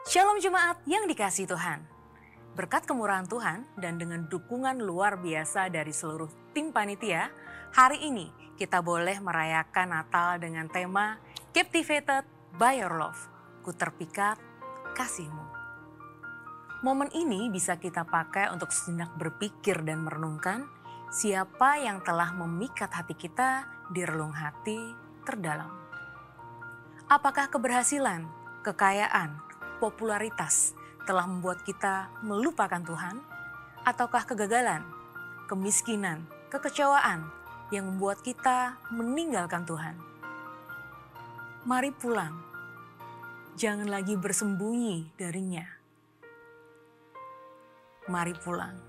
Shalom Jemaat yang dikasihi Tuhan. Berkat kemurahan Tuhan dan dengan dukungan luar biasa dari seluruh tim panitia, hari ini kita boleh merayakan Natal dengan tema Captivated by Your Love, Ku terpikat kasih-Mu. Momen ini bisa kita pakai untuk sejenak berpikir dan merenungkan siapa yang telah memikat hati kita di relung hati terdalam. Apakah keberhasilan, kekayaan, popularitas telah membuat kita melupakan Tuhan? Ataukah kegagalan, kemiskinan, kekecewaan yang membuat kita meninggalkan Tuhan? Mari pulang, jangan lagi bersembunyi darinya. Mari pulang,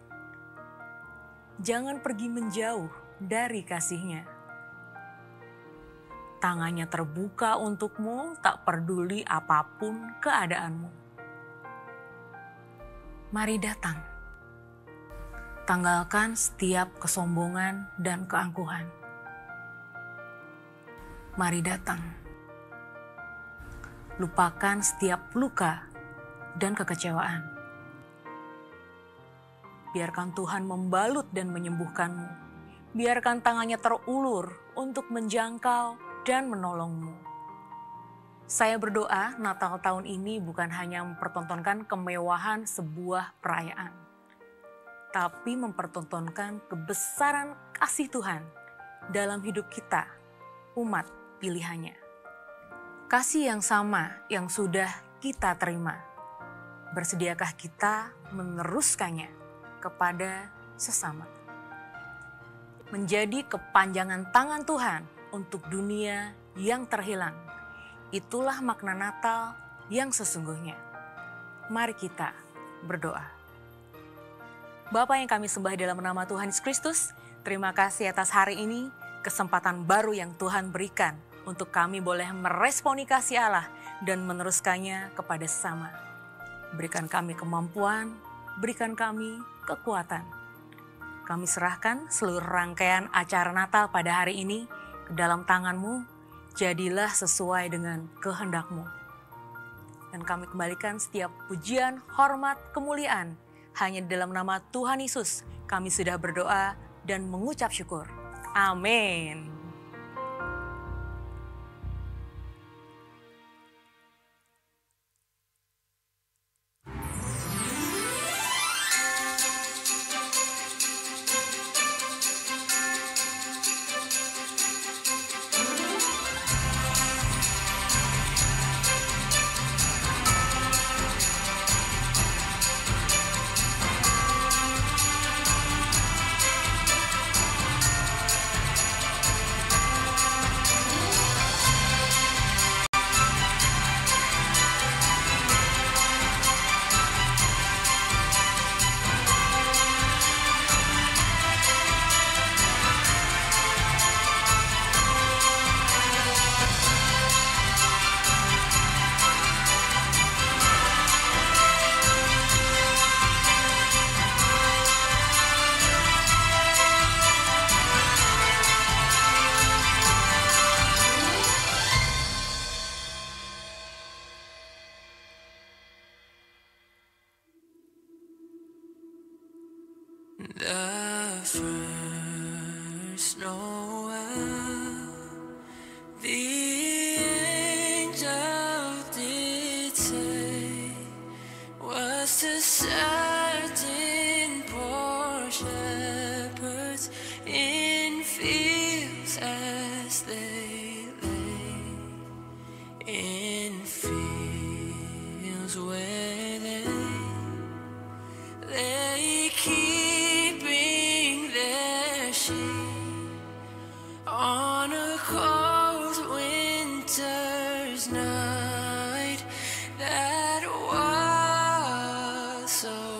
jangan pergi menjauh dari kasih-Nya. Tangannya terbuka untukmu, tak peduli apapun keadaanmu. Mari datang. Tanggalkan setiap kesombongan dan keangkuhan. Mari datang. Lupakan setiap luka dan kekecewaan. Biarkan Tuhan membalut dan menyembuhkanmu. Biarkan tangannya terulur untuk menjangkau dan menolongmu. Saya berdoa Natal tahun ini bukan hanya mempertontonkan kemewahan sebuah perayaan, tapi mempertontonkan kebesaran kasih Tuhan dalam hidup kita, umat pilihannya. Kasih yang sama yang sudah kita terima. Bersediakah kita meneruskannya kepada sesama? Menjadi kepanjangan tangan Tuhan untuk dunia yang terhilang. Itulah makna Natal yang sesungguhnya. Mari kita berdoa. Bapa yang kami sembah dalam nama Tuhan Yesus Kristus, terima kasih atas hari ini, kesempatan baru yang Tuhan berikan untuk kami boleh meresponi kasih Allah dan meneruskannya kepada sesama. Berikan kami kemampuan, berikan kami kekuatan. Kami serahkan seluruh rangkaian acara Natal pada hari ini ke dalam tangan-Mu, jadilah sesuai dengan kehendak-Mu. Dan kami kembalikan setiap pujian, hormat, kemuliaan, hanya di dalam nama Tuhan Yesus kami sudah berdoa dan mengucap syukur. Amin. The first Noel, the angel did say, was to certain poor shepherds in fields as they lay, in fields where they lay keeping their sheep on a cold winter's night that was so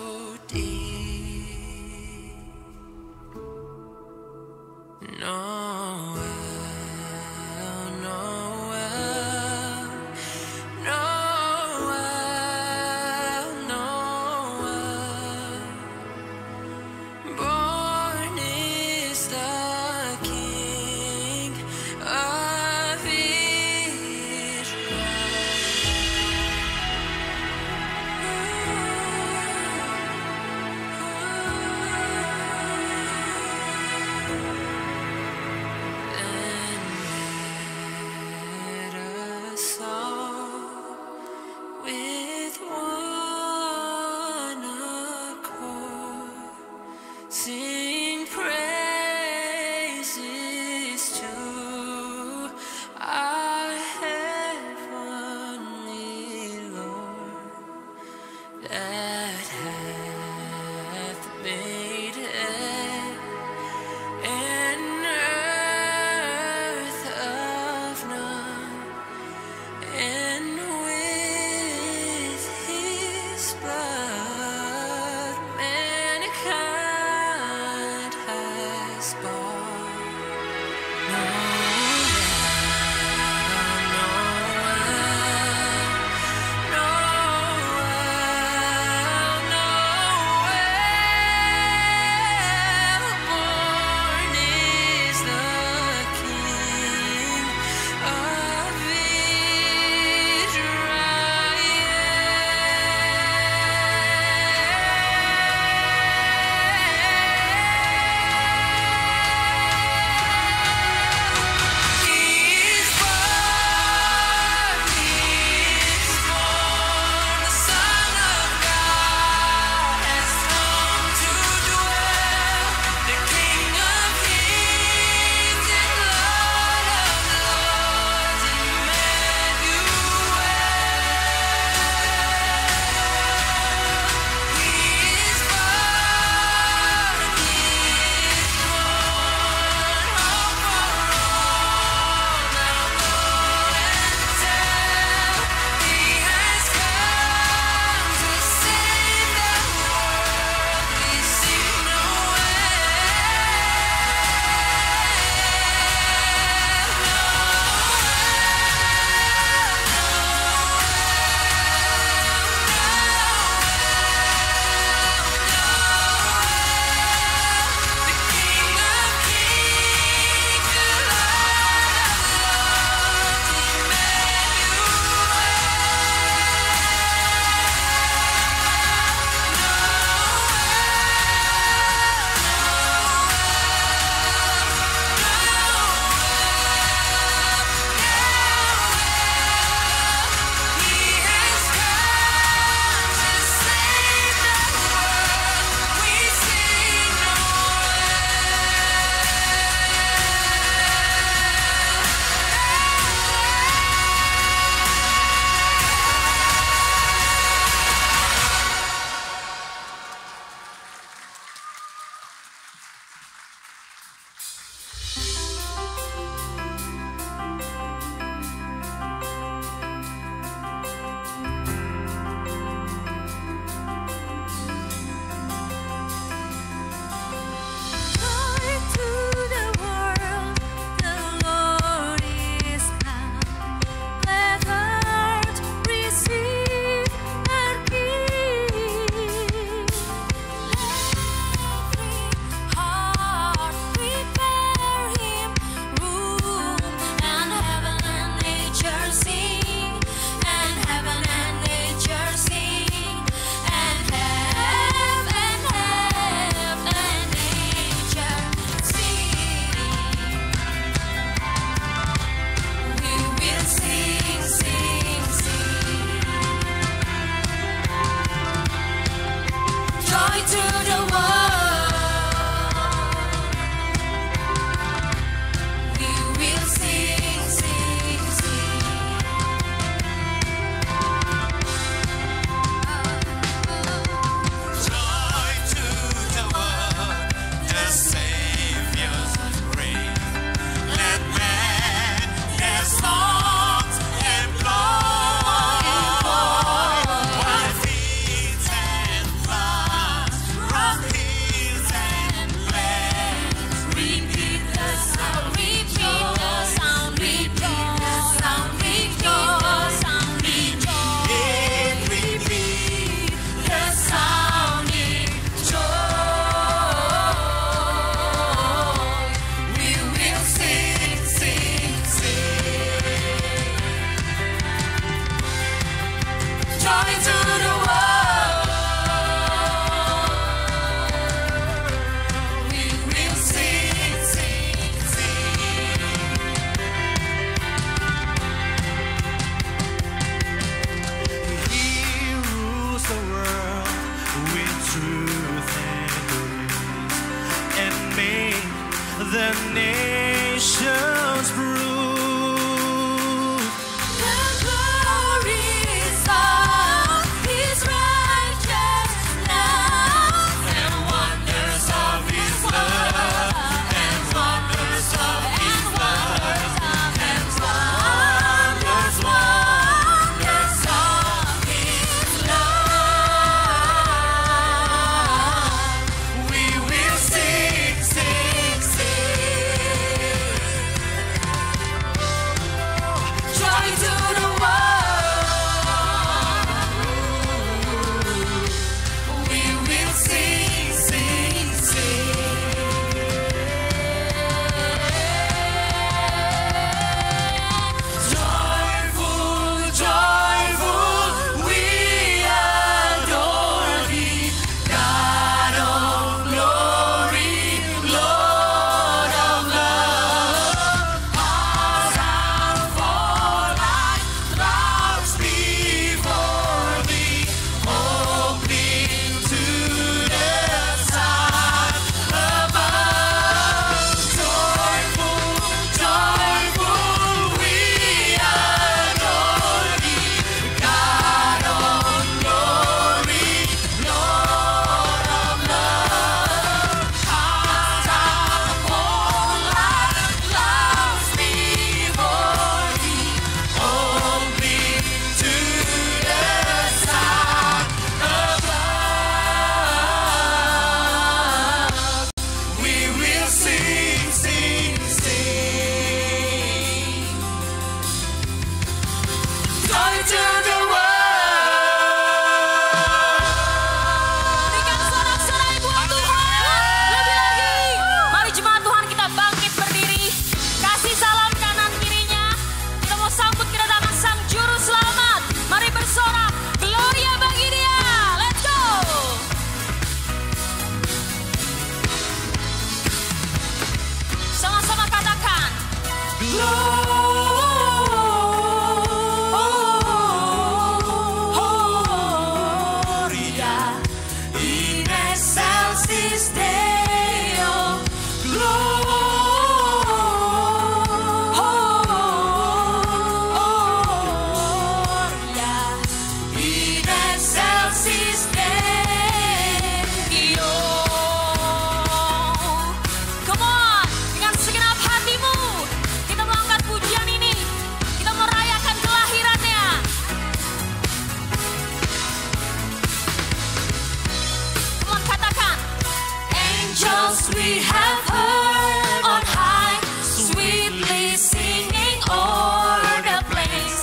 we have heard on high, sweetly singing o'er the plains,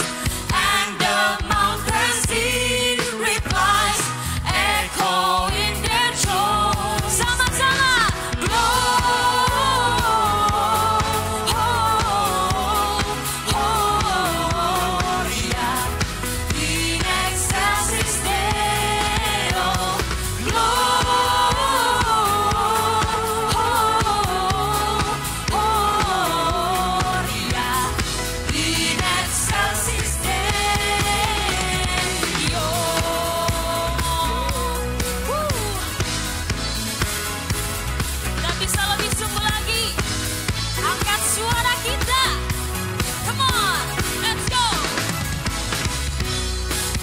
and the mountains did replies, echo in their tones. Sama-sama, Gloria in excelsis Deo, Gloria in excelsis Deo. Gak bisa lebih sungguh lagi. Angkat suara kita. Come on, let's go.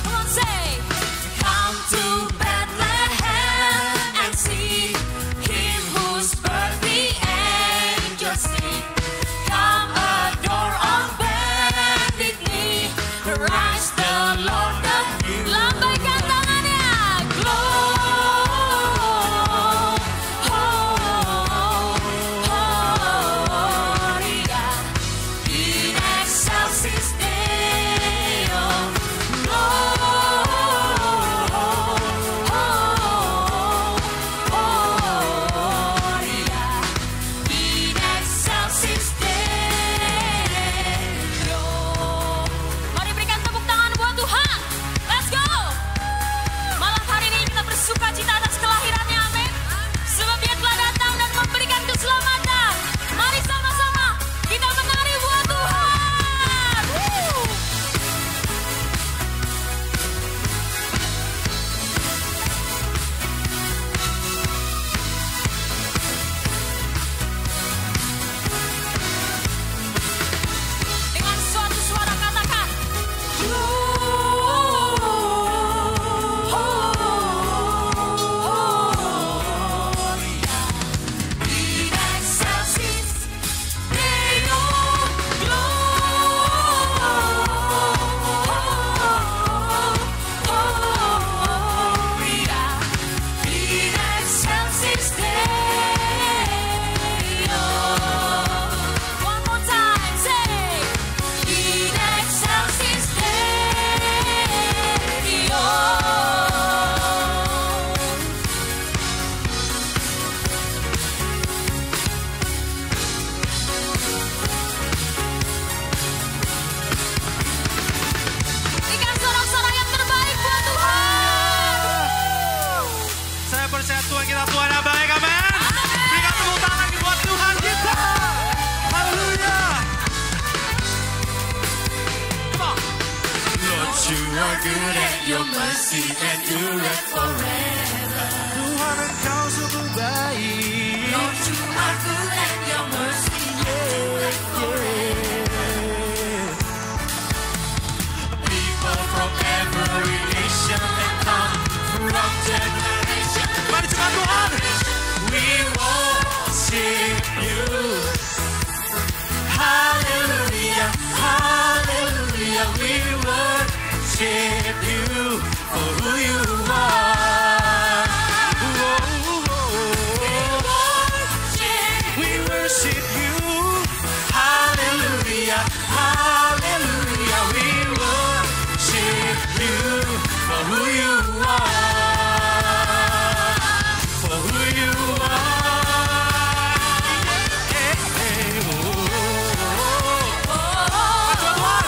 Come on, say. Come to Bethlehem and see Him whose birth the angels sing. Come adore on bended knee. Christ the Lord the King. Lambaikan tangannya. Gloria in excelsis Deo. Gloria in excelsis Deo. Mari berikan tepuk tangan buat Tuhan. Let's go. Malam hari ini kita bersuka cita atas kelahirannya, amin. Sebab Dia telah datang dan memberikan keselamatan. Mari sama-sama kita menari buat Tuhan. Dengan suatu suara katakan, Gloria in excelsis Deo, Gloria in excelsis Deo. One more time, say, in excelsis Deo. Berikan sorak-sorai yang terbaik buat Tuhan. Saya percaya Tuhan kita Tuhan yang baik, amin. Berikan tepuk tangan buat Tuhan kita. Haleluya. Come on. Lord, you are good and your mercy endureth forever. Tuhan Engkau sungguh baik. Lord, you are good and your mercy endureth forever. People from every nation and tongue, from generation to Mari cepat Tuhan. we worship you. Hallelujah, hallelujah, we worship you for who you are. We worship you. Hallelujah, hallelujah, we worship you for who you are. For who you are. Hey, hey, oh, oh, oh.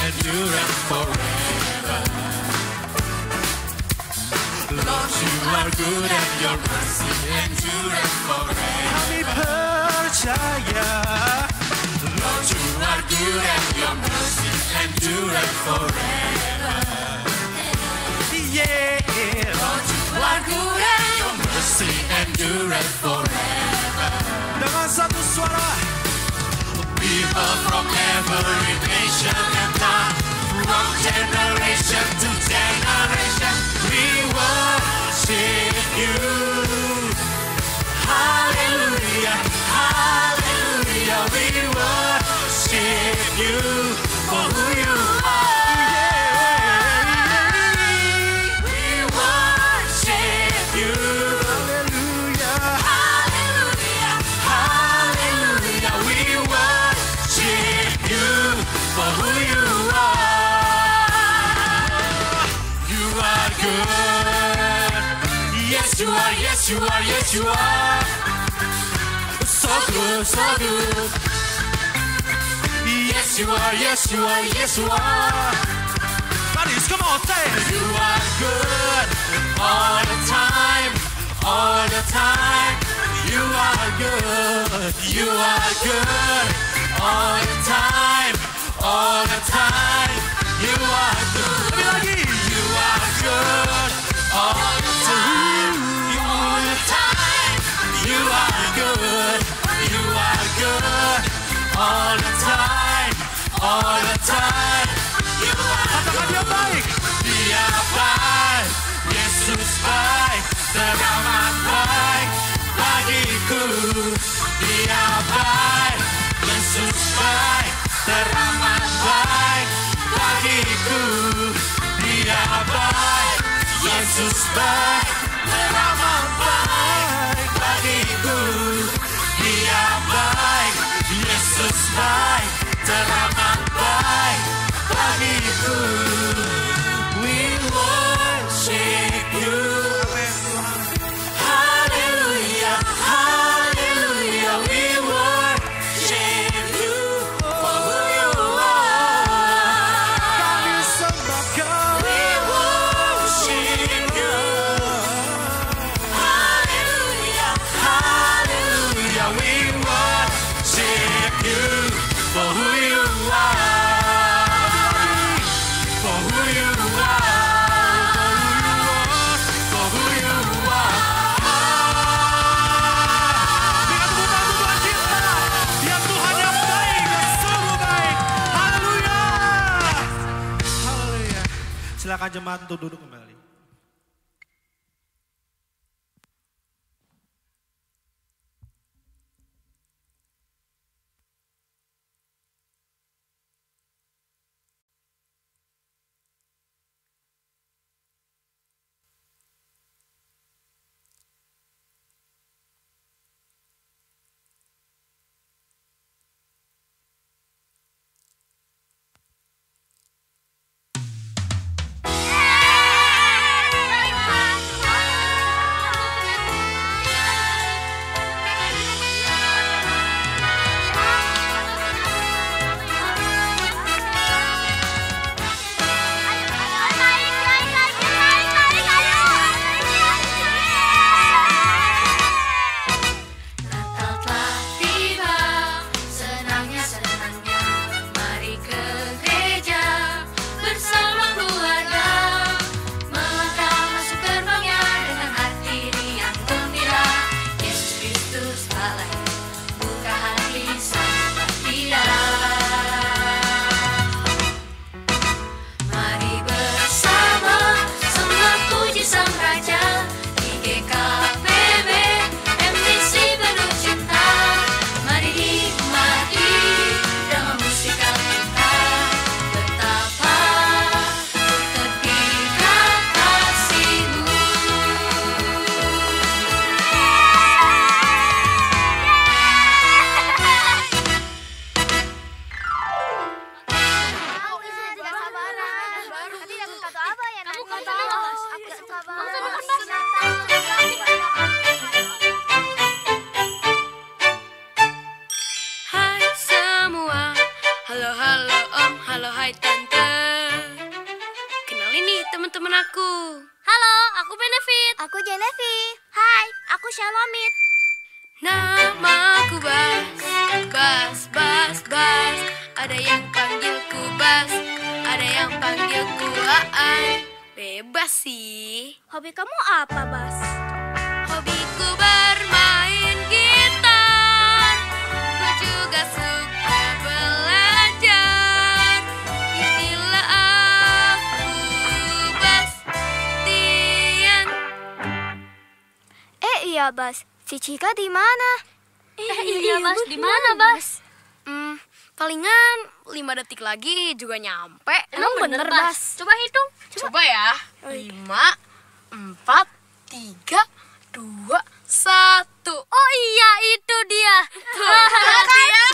endureth forever. Lord, you are good and your mercy endureth forever. Kami percaya, Lord, you are good and your mercy endureth forever. yeah. Lord, you are good and your mercy endureth forever. Dengan satu suara, People from every nation and tongue, from generation to generation, we worship you. Hallelujah, hallelujah. you are, yes you are, yes you are. So good, so good. Yes you are, yes you are, yes you are. Ladies, come on, say it. You are good all the time, all the time. You are good, you are good all the time, all the time. You are good, Lebih lagi. you are good all the time, all the time. You are good, you are good all the time, all the time. You are Katakan dia baik. Dia baik, Yesus baik, teramat baik bagiku. Dia baik, Yesus baik, teramat baik bagiku. Dia baik, Yesus baik, teramat baik bagiku. Dia baik, Yesus baik, teramat baik bagiku. We worship you. Hallelujah, hallelujah. We worship you for who you are. Kami sembah Kau. We worship you. Hallelujah, hallelujah. We worship you for who you are. For who you are. For who you are. Berikan tepuk tangan untuk Tuhan kita. Dia Tuhan yang baik, yang sungguh baik. Haleluya. Haleluya. Silakan jemaat untuk duduk kembali. Natal telah tiba, senangnya senangnya. Mari ke gereja bersama keluarga, melangkah masuk gerbangnya dengan hati yang gembira. Yesus Kristus telah lahir, buka hati sambut Dia. Mari bersama sembah puji Sang Raja di GKPB MDC penuh cinta. Mari nikmati drama musikal kita, betapa ketika kasih-Mu. Hai semua, halo halo om, halo hai tante. Kenalin nih teman-teman aku. Halo, aku Benefit. Aku Genevi. Hai, aku Shalomit. Namaku Bas, Bas, Bas, Bas. Ada yang panggilku Bas, ada yang panggilku Aan. Bebas sih. Hobi kamu apa, Bas? Hobiku bermain gitar. Ku juga suka belajar. Inilah aku Bastian. Iya, Bas. Si Cika di mana? Iya, Bas, di mana, Bas? Palingan 5 detik lagi juga nyampe. Emang bener, Bas? Coba hitung. Coba ya. 5, 4, 3, 2, 1. Oh iya, itu dia.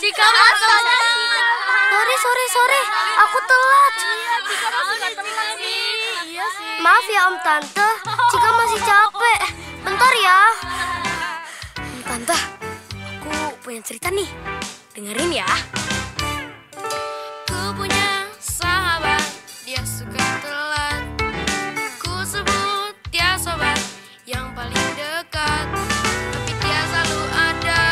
Jika masuk. Sorry. Aku telat. Iya sih. Maaf ya, Om Tante. Cika masih capek. Bentar Bentar ya. Tante, aku punya cerita nih. Dengerin ya. Ku punya sahabat, dia suka telat. Ku sebut dia sobat yang paling dekat. Tapi dia selalu ada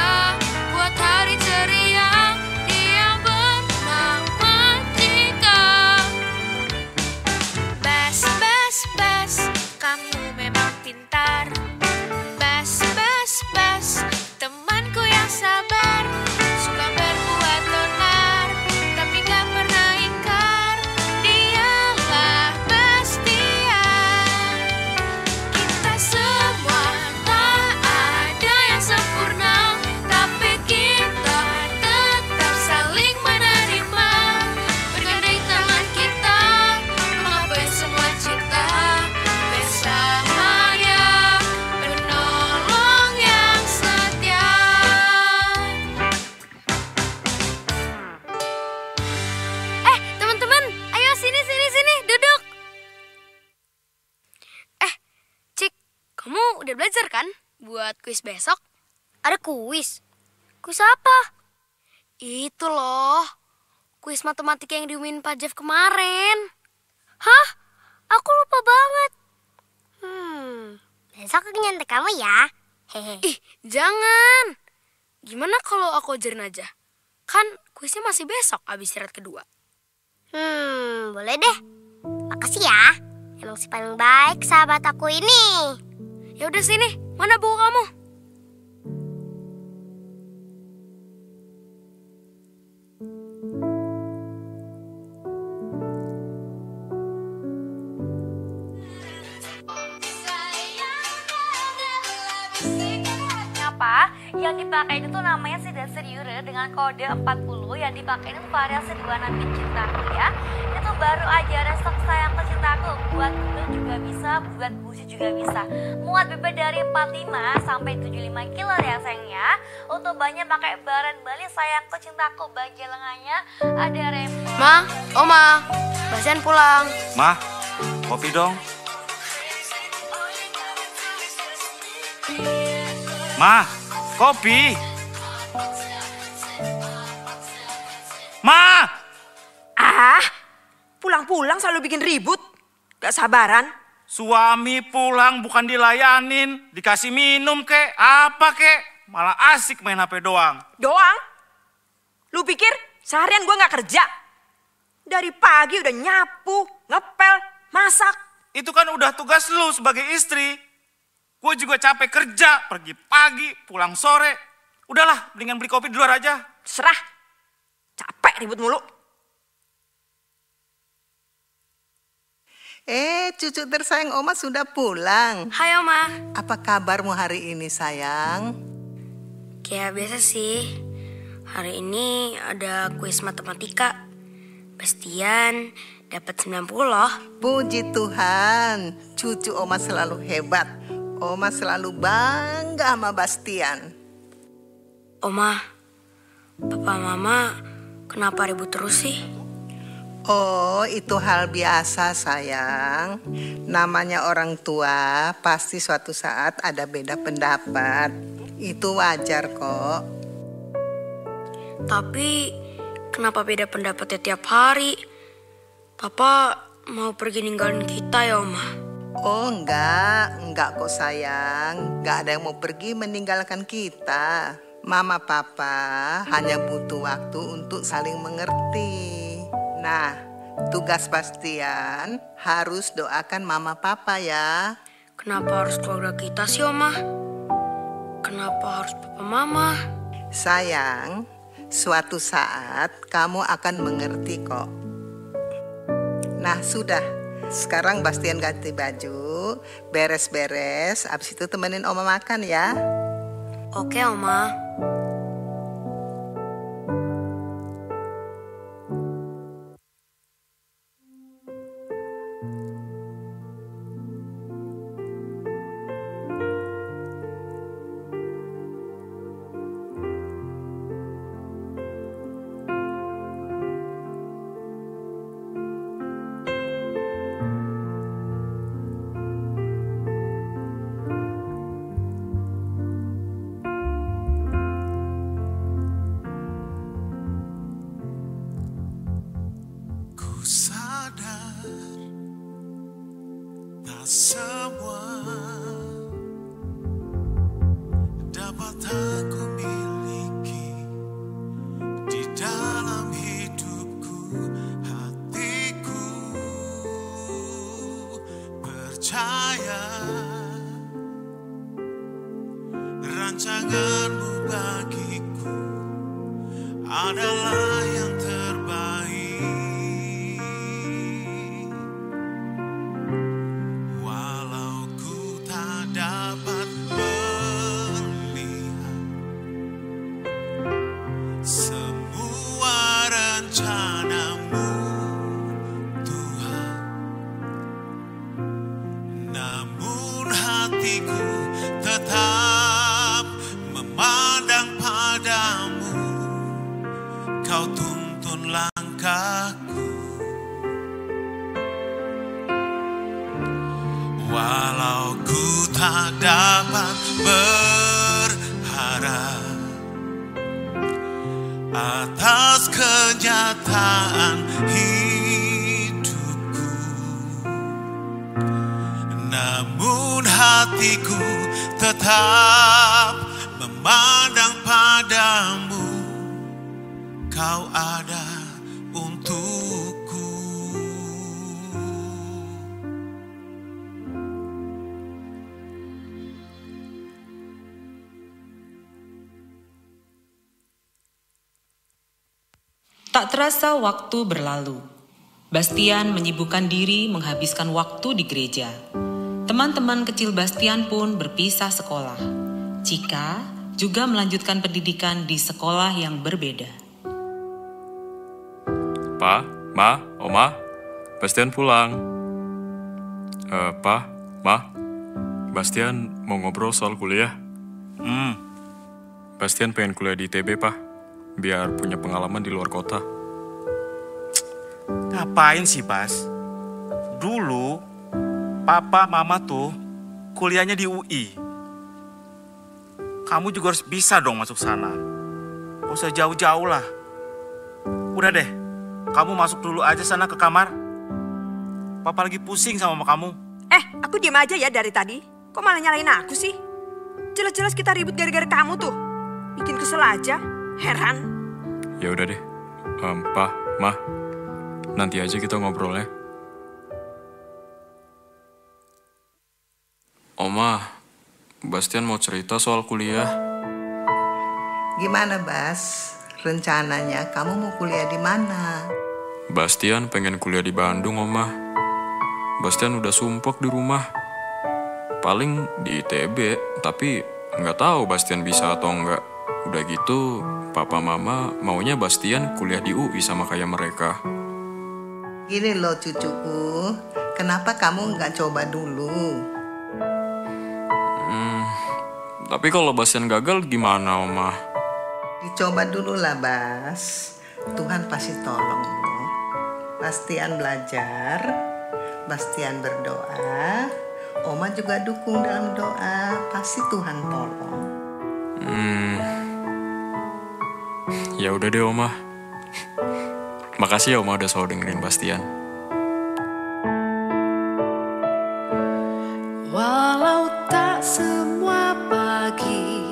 buat hari ceria. Dia bernama Cika. Bes, bes, bes, kamu memang pintar. Bes, bes, bes, temanku yang sabar. Suka berbuat onar, tapi gak pernah ingkar. Dialah Bastian. Kita semua tak ada yang sempurna, tapi kita tetap saling menerima. Bergandeng tangan kita, menggapai semua cinta. Bersamanya, penolong yang setia. Teman-teman, ayo sini, duduk. Cik, kamu udah belajar kan buat kuis besok? Ada kuis. Kuis apa? Itu loh, kuis matematika yang diumumin Pak Jeff kemarin. Hah? Aku lupa banget. Besok aku nyantek kamu ya. Hehe. Ih, jangan. Gimana kalau aku ajarin aja? Kan kuisnya masih besok abis istirahat kedua. Boleh deh. Makasih ya. Emang si paling baik sahabat aku ini. Ya udah sini, mana buku kamu? Apa? Yang dipakai itu tuh namanya si Deseriure dengan kode 40 yang dipakai itu variasi 26 bit cintaku ya. Itu baru aja ada stok sayangku cintaku. Buat bebek juga bisa, buat busi juga bisa. Muat bebek dari 45 sampai 75 kilo ya sayangnya. Untuk banyak pakai bahan Bali sayangku cintaku. Bagian lengannya ada rempong. Ma, Oma, Bastian pulang. Mah, kopi dong. Mah, kopi. Mah! Pulang-pulang selalu bikin ribut. Gak sabaran. Suami pulang bukan dilayanin, dikasih minum kek, apa kek. Malah asik main HP doang. Doang? Lu pikir seharian gue gak kerja? Dari pagi udah nyapu, ngepel, masak. Itu kan udah tugas lu sebagai istri. Gue juga capek kerja, pergi pagi, pulang sore. Udahlah, mendingan beli kopi di luar aja. Serah. Capek ribut mulu. Cucu tersayang Oma sudah pulang. Hai Oma. Apa kabarmu hari ini sayang? Kayak biasa sih. Hari ini ada kuis matematika. Bastian dapat 90. Puji Tuhan, cucu Oma selalu hebat. Oma selalu bangga sama Bastian. Oma, Papa Mama kenapa ribut terus sih? Oh, itu hal biasa sayang. Namanya orang tua pasti suatu saat ada beda pendapat. Itu wajar kok. Tapi kenapa beda pendapatnya tiap hari? Papa mau pergi ninggalin kita ya Oma? Oh enggak kok sayang. Enggak ada yang mau pergi meninggalkan kita. Mama Papa hanya butuh waktu untuk saling mengerti. Nah, tugas Bastian harus doakan Mama Papa ya. Kenapa harus keluarga kita sih Oma? Kenapa harus Papa Mama? Sayang, suatu saat kamu akan mengerti kok. Nah sudah, sekarang Bastian ganti baju, beres-beres, abis itu temenin Oma makan ya. Oke Oma. Rancanganmu bagiku adalah yang terbaik. Walau ku tak dapat melihat semua rencanamu, Tuhan, namun hatiku tetap memandang padamu. Kau tuntun langkahku, walau ku tak dapat berharap atas kenyataan hidupku, namun hatiku tetap memandang padamu. Kau ada untukku. Tak terasa waktu berlalu. Bastian menyibukkan diri menghabiskan waktu di gereja. Teman-teman kecil Bastian pun berpisah sekolah. Cika juga melanjutkan pendidikan di sekolah yang berbeda. Pa, Ma, Oma, Bastian pulang. Pa, Ma, Bastian mau ngobrol soal kuliah. Bastian pengen kuliah di ITB, Pa, biar punya pengalaman di luar kota. Ngapain sih, Bas? Dulu, Papa, Mama tuh kuliahnya di UI. Kamu juga harus bisa dong masuk sana. Gak usah jauh-jauh lah. Udah deh, kamu masuk dulu aja sana ke kamar. Papa lagi pusing sama kamu. Aku diem aja ya dari tadi. Kok malah nyalain aku sih? Jelas-jelas kita ribut gara-gara kamu tuh. Bikin kesel aja, heran. Ya udah deh, Pa, Ma, nanti aja kita ngobrolnya. Oma, Bastian mau cerita soal kuliah. Gimana, Bas? Rencananya kamu mau kuliah di mana? Bastian pengen kuliah di Bandung, Oma. Bastian udah sumpek di rumah. Paling di ITB, tapi nggak tahu Bastian bisa atau enggak. Udah gitu, Papa Mama maunya Bastian kuliah di UI sama kayak mereka. Gini loh cucuku, kenapa kamu nggak coba dulu? Tapi kalau Bastian gagal gimana, Oma? Dicoba dulu lah, Bas. Tuhan pasti tolong lo. Bastian belajar, Bastian berdoa, Oma juga dukung dalam doa, pasti Tuhan tolong. Ya udah deh, Oma. Makasih ya, Oma, udah selalu dengerin Bastian. Walau tak semua pagi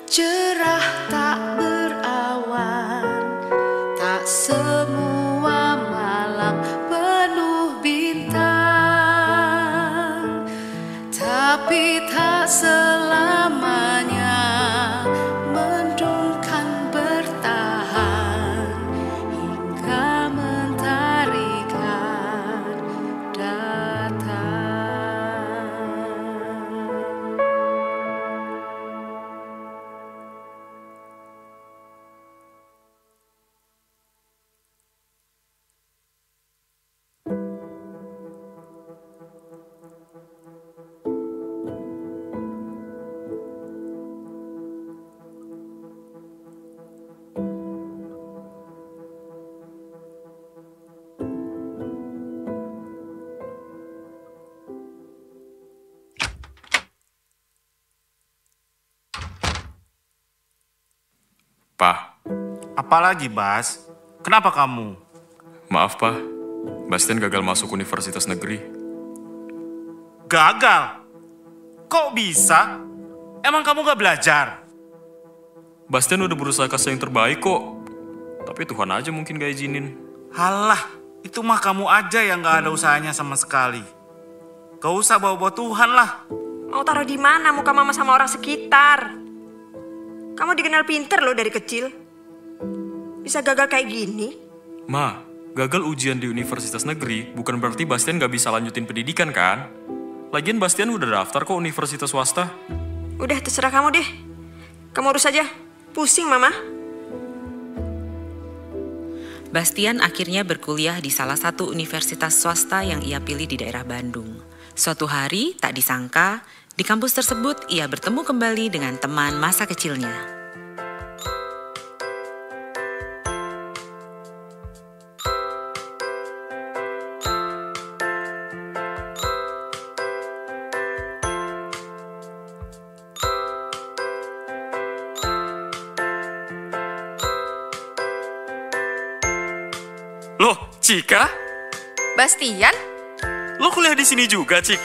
cerah tak berawan, tak semua malam penuh bintang, tapi tak selamanya mendung kan bertahan hingga mentari kan datang. Pa. Apalagi, Bas? Kenapa kamu? Maaf, Pa. Bastian gagal masuk universitas negeri. Gagal? Kok bisa? Emang kamu gak belajar? Bastian udah berusaha kasih yang terbaik kok. Tapi Tuhan aja mungkin gak izinin. Halah, itu mah kamu aja yang gak ada usahanya sama sekali. Gak usah bawa-bawa Tuhan lah. Mau taruh di mana muka mama sama orang sekitar? Kamu dikenal pinter loh dari kecil. Bisa gagal kayak gini? Ma, gagal ujian di universitas negeri bukan berarti Bastian gak bisa lanjutin pendidikan kan? Lagian Bastian udah daftar kok universitas swasta. Udah terserah kamu deh. Kamu urus aja. Pusing mama. Bastian akhirnya berkuliah di salah satu universitas swasta yang ia pilih di daerah Bandung. Suatu hari, tak disangka, di kampus tersebut ia bertemu kembali dengan teman masa kecilnya. Loh, Cika? Bastian? Lo kuliah di sini juga, Cik?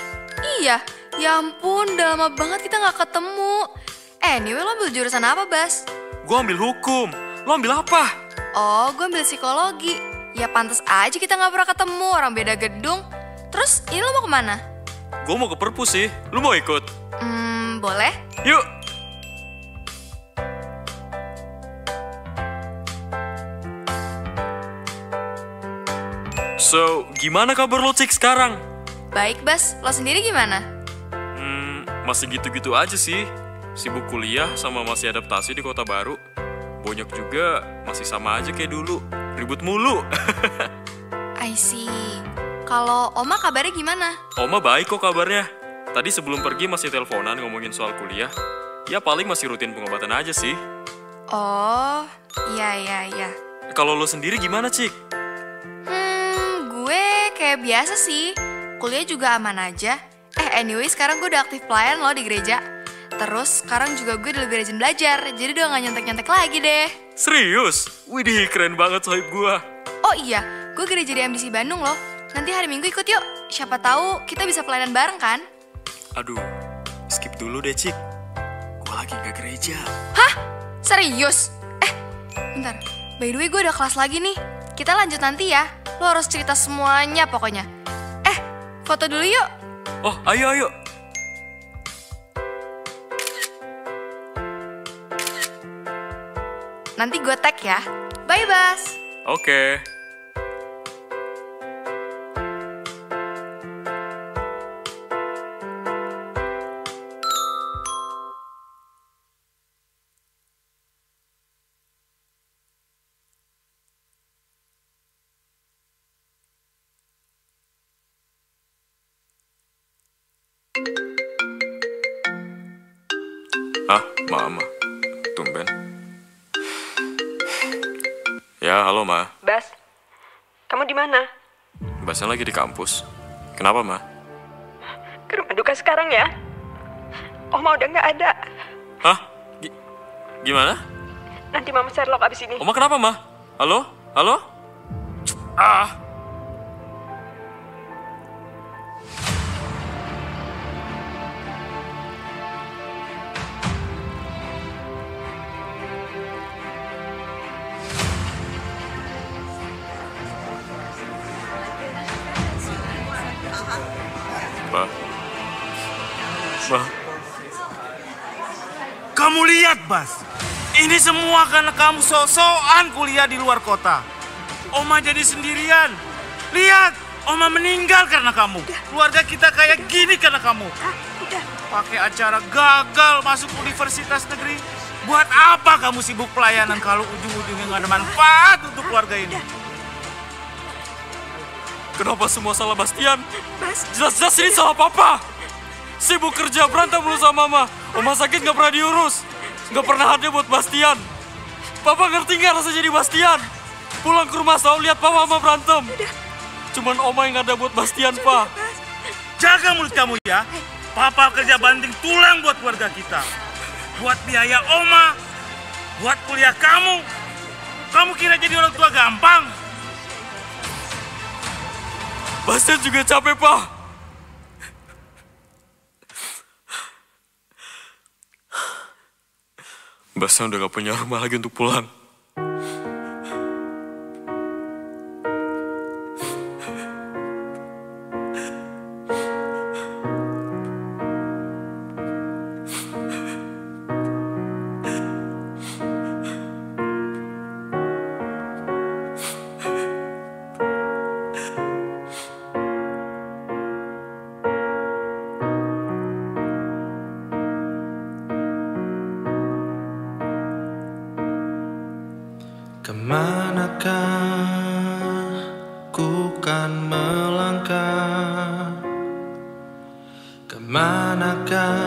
Iya, ya ampun, udah lama banget kita gak ketemu. Anyway, lo ambil jurusan apa, Bas? Gue ambil hukum. Lo ambil apa? Oh, gue ambil psikologi. Ya pantas aja kita gak pernah ketemu, orang beda gedung. Terus, ini lo mau kemana? Gue mau ke perpus sih. Lo mau ikut? Boleh. Yuk. So, gimana kabar lo, Cik, sekarang? Baik, Bas. Lo sendiri gimana? Masih gitu-gitu aja sih. Sibuk kuliah sama masih adaptasi di kota baru. Banyak juga masih sama aja kayak dulu. Ribut mulu. I see. Kalau Oma kabarnya gimana? Oma baik kok kabarnya. Tadi sebelum pergi masih teleponan ngomongin soal kuliah. Ya paling masih rutin pengobatan aja sih. Oh, iya. Kalau lo sendiri gimana, Cik? Gue kayak biasa sih. Kuliah juga aman aja. Anyway, sekarang gue udah aktif pelayan loh di gereja. Terus sekarang juga gue udah lebih rajin belajar. Jadi udah gak nyontek-nyontek lagi deh. Serius? Widih, keren banget sohib gue. Oh iya, gue gereja di MDC Bandung loh. Nanti hari Minggu ikut yuk. Siapa tahu kita bisa pelayanan bareng kan? Aduh, skip dulu deh, Cik. Gue lagi gak gereja. Hah? Serius? Bentar. By the way, gue udah kelas lagi nih. Kita lanjut nanti ya. Lo harus cerita semuanya pokoknya. Foto dulu yuk. Oh, ayo. Nanti gue tag ya. Bye, Bas. Oke. Mama, tumben. Ya, halo, Ma. Bas, kamu di mana? Basnya lagi di kampus. Kenapa, Ma? Ke rumah duka sekarang ya. Oma udah nggak ada. Hah? Gimana? Nanti Mama Sherlock abis ini. Oma kenapa, Ma? Halo? Kamu lihat, Bas. Ini semua karena kamu sok-sokan kuliah di luar kota. Oma jadi sendirian. Lihat, Oma meninggal karena kamu. Keluarga kita kayak gini karena kamu. Pakai acara gagal masuk universitas negeri. Buat apa kamu sibuk pelayanan kalau ujung-ujungnya nggak ada manfaat untuk keluarga ini? Kenapa semua salah Bastian? Jelas-jelas ini salah Papa. Sibuk kerja berantem mulu sama Mama. Oma sakit gak pernah diurus. Gak pernah ada buat Bastian. Papa ngerti gak rasa jadi Bastian? Pulang ke rumah selalu lihat Papa Mama berantem. Cuman Oma yang ada buat Bastian, Pa. Jaga mulut kamu ya. Papa kerja banting tulang buat keluarga kita. Buat biaya Oma. Buat kuliah kamu. Kamu kira jadi orang tua gampang? Bastian juga capek, Pa. Bastian udah gak punya rumah lagi untuk pulang. Kemanakah ku kan melangkah? Kemanakah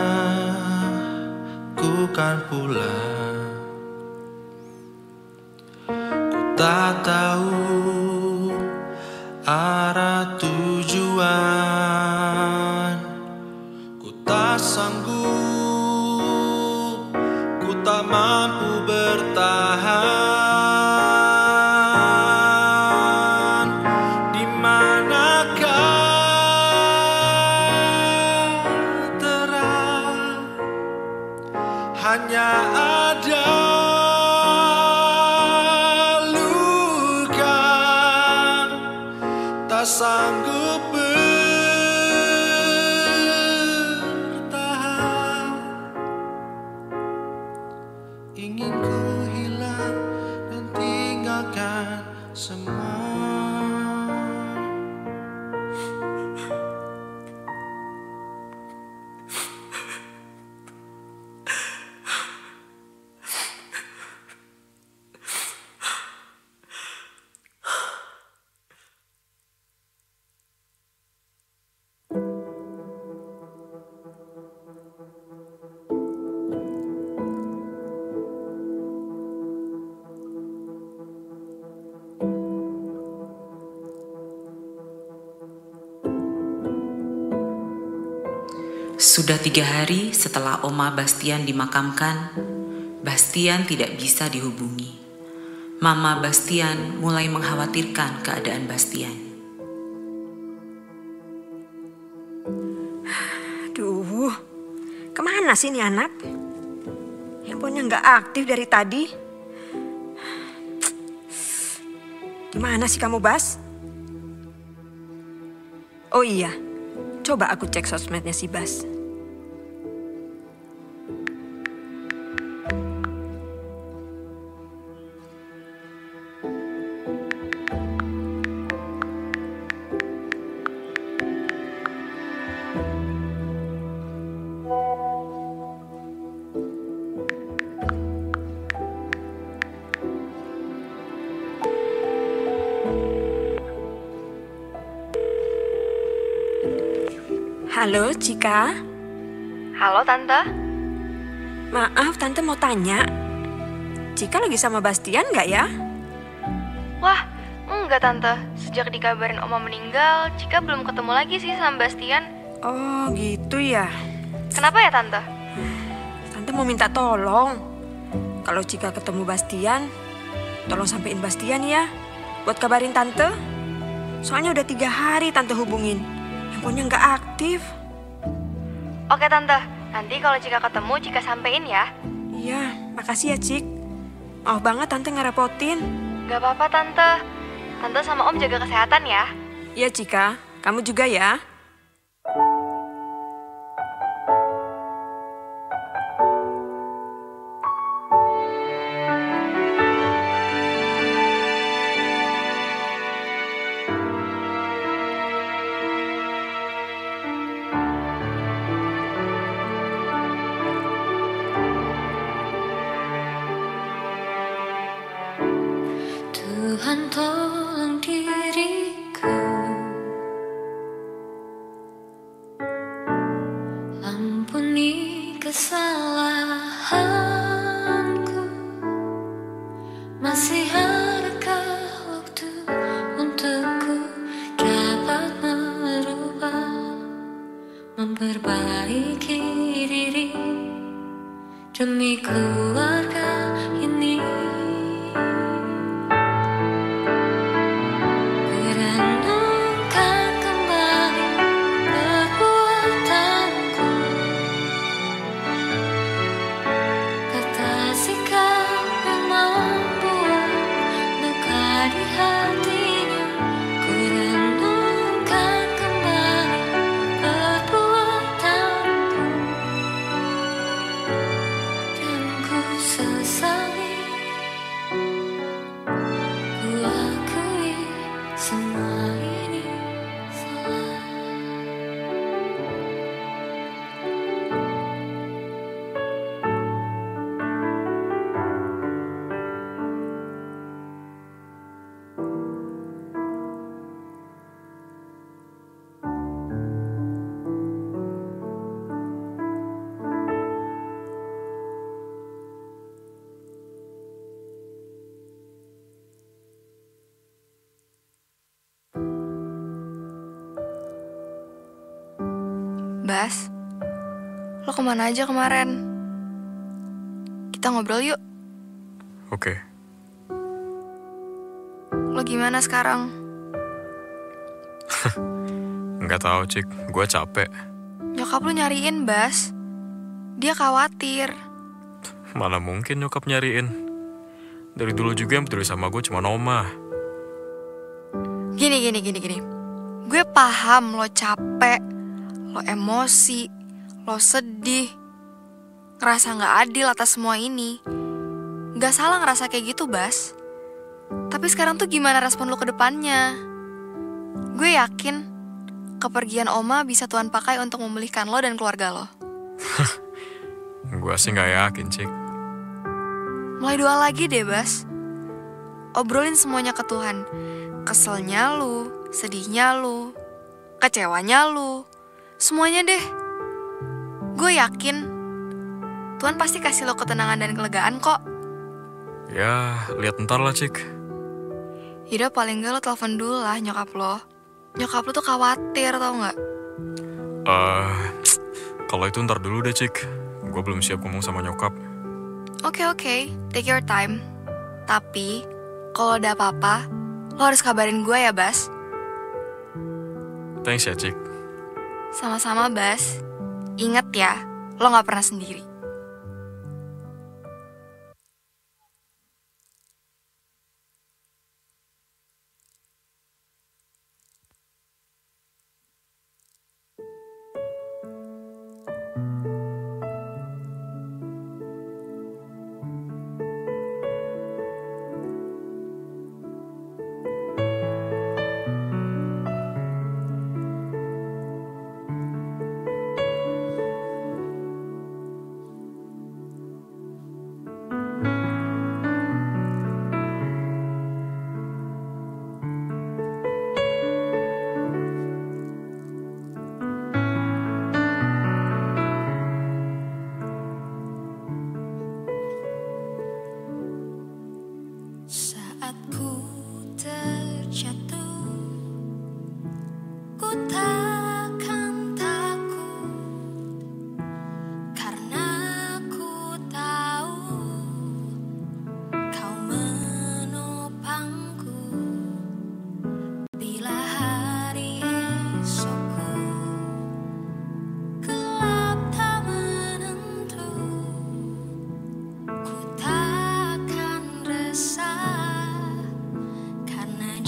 ku kan pulang? Ku tak tahu arah tujuan. Ku tak sanggup, ku tak mampu bertahan. Di manakah terang? Hanya ada luka, tak sanggup bertahan. Ingin ku hilang dan tinggalkan semua. Sudah 3 hari setelah Oma Bastian dimakamkan, Bastian tidak bisa dihubungi. Mama Bastian mulai mengkhawatirkan keadaan Bastian. Aduh, kemana sih ini anak? Handphonenya nggak aktif dari tadi. Gimana sih kamu, Bas? Oh iya, coba aku cek sosmednya si Bas. Halo, Cika. Halo, Tante. Maaf, Tante mau tanya. Cika lagi sama Bastian nggak ya? Wah, enggak Tante. Sejak dikabarin Oma meninggal, Cika belum ketemu lagi sih sama Bastian. Oh, gitu ya. Kenapa ya, Tante? Tante mau minta tolong. Kalau Cika ketemu Bastian, tolong sampein Bastian ya. Buat kabarin Tante. Soalnya udah 3 hari Tante hubungin. Handphonenya nggak aktif. Oke Tante, nanti kalau Cika ketemu, Cika sampein ya. Iya, makasih ya Cik. Maaf banget Tante ngerepotin. Gak apa-apa Tante. Tante sama Om jaga kesehatan ya. Iya Cika, kamu juga ya. Tuhan tolong diriku, ampuni kesalahanku. Masih adakah waktu untukku dapat merubah, memperbaiki diri demi keluarga ini. Ku Bas, lo kemana aja kemarin? Kita ngobrol yuk. Oke. Lo gimana sekarang? Nggak tahu, Cik. Gue capek. Nyokap lo nyariin, Bas. Dia khawatir. Mana mungkin nyokap nyariin. Dari dulu juga yang peduli sama gue cuma Oma. Gini. Gue paham lo capek, lo emosi, lo sedih, ngerasa gak adil atas semua ini. Gak salah ngerasa kayak gitu, Bas. Tapi sekarang tuh gimana respon lo ke depannya? Gue yakin kepergian Oma bisa Tuhan pakai untuk memulihkan lo dan keluarga lo. Gue sih gak yakin, Cik. Mulai doa lagi deh, Bas. Obrolin semuanya ke Tuhan. Keselnya lu, sedihnya lu, kecewanya lu, semuanya deh. Gue yakin Tuhan pasti kasih lo ketenangan dan kelegaan kok. Ya, lihat ntar lah, Cik. Yaudah paling gak lo telepon dulu lah nyokap lo. Nyokap lo tuh khawatir tau gak? Kalau itu ntar dulu deh, Cik. Gue belum siap ngomong sama nyokap. Oke, take your time. Tapi kalau ada apa-apa, lo harus kabarin gue ya, Bas. Thanks ya, Cik. Sama-sama, Bas. Ingat ya, lo gak pernah sendiri. Saat ku terjatuh, ku takkan takut, karena ku tahu kau menopangku. Bila hari esokku gelap tak menentu, ku takkan resah.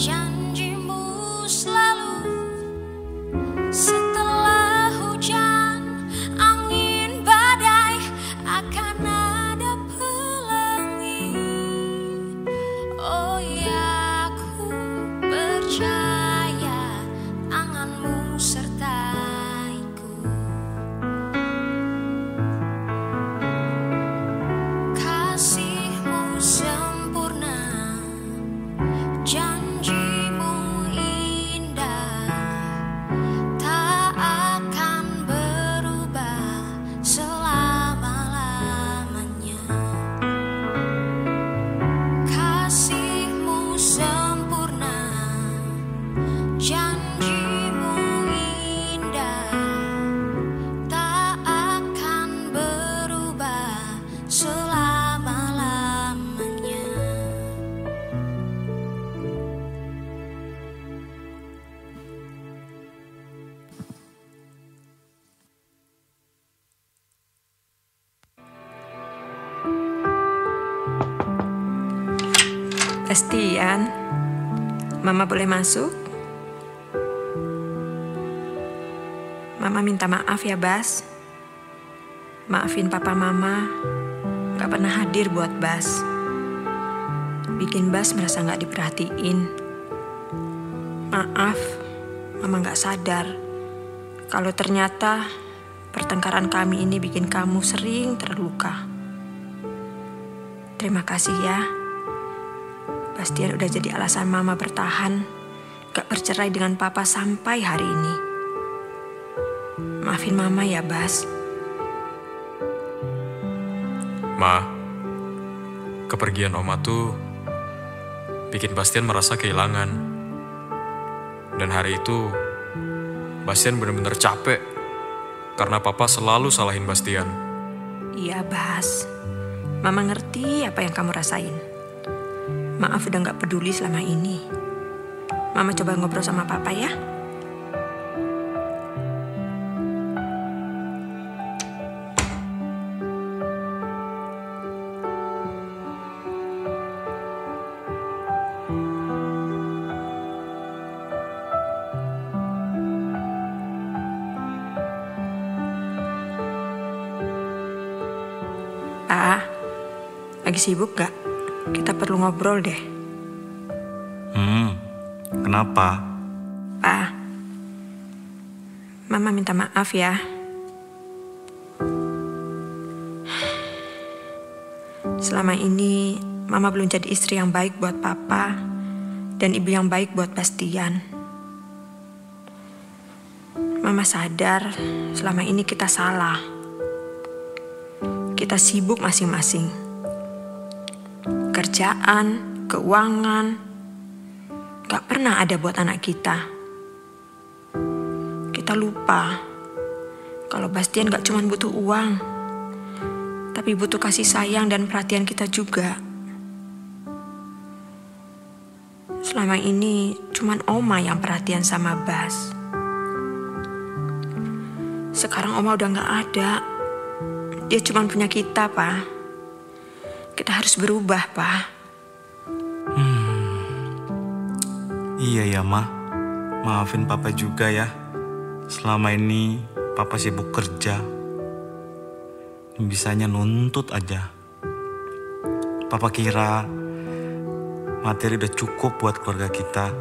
Janjimu selalu setelah hujan, angin, badai akan ada pelangi. Oh ya, aku percaya tanganmu sertaiku. Kasihmu sempurna, janjimu indah, tak akan berubah selama-lamanya. Kasihmu sempurna, janjimu indah, tak akan berubah selama-lamanya. Bastian, Mama boleh masuk? Mama minta maaf ya, Bas. Maafin Papa Mama gak pernah hadir buat Bas. Bikin Bas merasa gak diperhatiin. Maaf, Mama gak sadar kalau ternyata pertengkaran kami ini bikin kamu sering terluka. Terima kasih ya. Bastian udah jadi alasan Mama bertahan, gak bercerai dengan Papa sampai hari ini. Maafin Mama ya, Bas. Ma, kepergian Oma tuh bikin Bastian merasa kehilangan. Dan hari itu, Bastian benar-benar capek karena papa selalu salahin Bastian. Iya, Bas. Mama ngerti apa yang kamu rasain. Maaf udah gak peduli selama ini. Mama coba ngobrol sama papa ya. Pa, lagi sibuk gak? Kita perlu ngobrol deh. Kenapa? Pa, Mama minta maaf ya. Selama ini Mama belum jadi istri yang baik buat Papa dan ibu yang baik buat Bastian. Mama sadar selama ini kita salah. Kita sibuk masing-masing. Kerjaan, keuangan, gak pernah ada buat anak kita. Kita lupa kalau Bastian gak cuma butuh uang, tapi butuh kasih sayang dan perhatian kita juga. Selama ini cuman Oma yang perhatian sama Bas. Sekarang Oma udah gak ada. Dia cuma punya kita, Pa. Kita harus berubah, Pa. Iya ya, Ma. Maafin Papa juga ya. Selama ini Papa sibuk kerja. Bisanya nuntut aja. Papa kira materi udah cukup buat keluarga kita.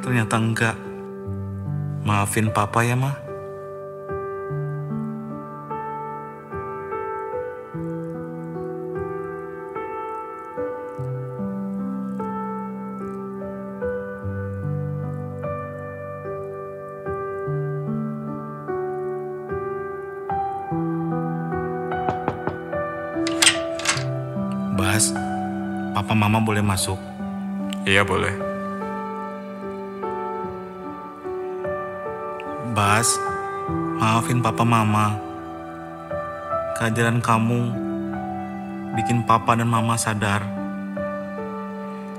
Ternyata enggak. Maafin Papa ya, Ma. Bas, Papa Mama boleh masuk? Iya, boleh. Bas, maafin Papa Mama. Kehadiran kamu bikin Papa dan Mama sadar.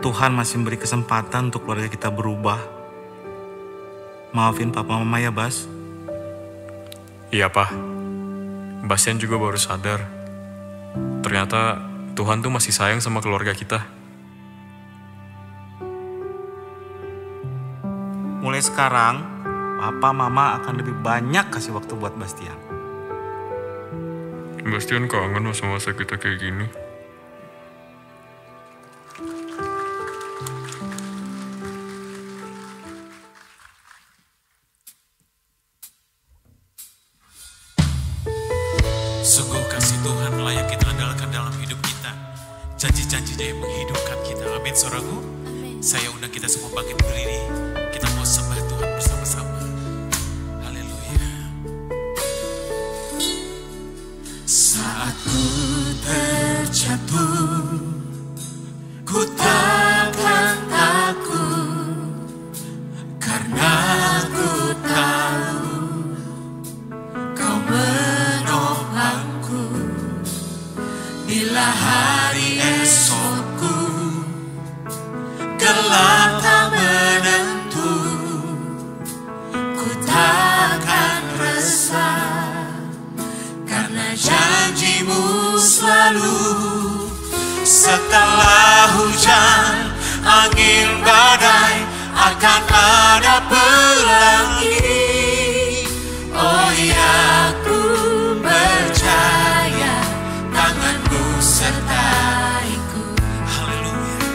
Tuhan masih memberi kesempatan untuk keluarga kita berubah. Maafin Papa Mama ya, Bas. Iya, Pa. Bastian juga baru sadar. Ternyata Tuhan tuh masih sayang sama keluarga kita. Mulai sekarang, Papa Mama akan lebih banyak kasih waktu buat Bastian. Bastian kangen masa-masa kita kayak gini. Sungguh kasih Tuhan layak kita andalkan dalam hidup kita. Janji-janjinya yang menghidupkan kita. Amin, saudaraku. Saya undang kita semua bangkit berdiri. Kita mau sembah Tuhan bersama-sama. Haleluya. Saat ku terjatuh, ku takkan takut, karena ku tahu Kau menolongku. Bila hari esokku gelap tak menentu, ku takkan resah, karena janjimu selalu. Setelah hujan, angin badai, akan ada pelangi. Oh ya, ku percaya tanganmu sertaiku. Haleluya.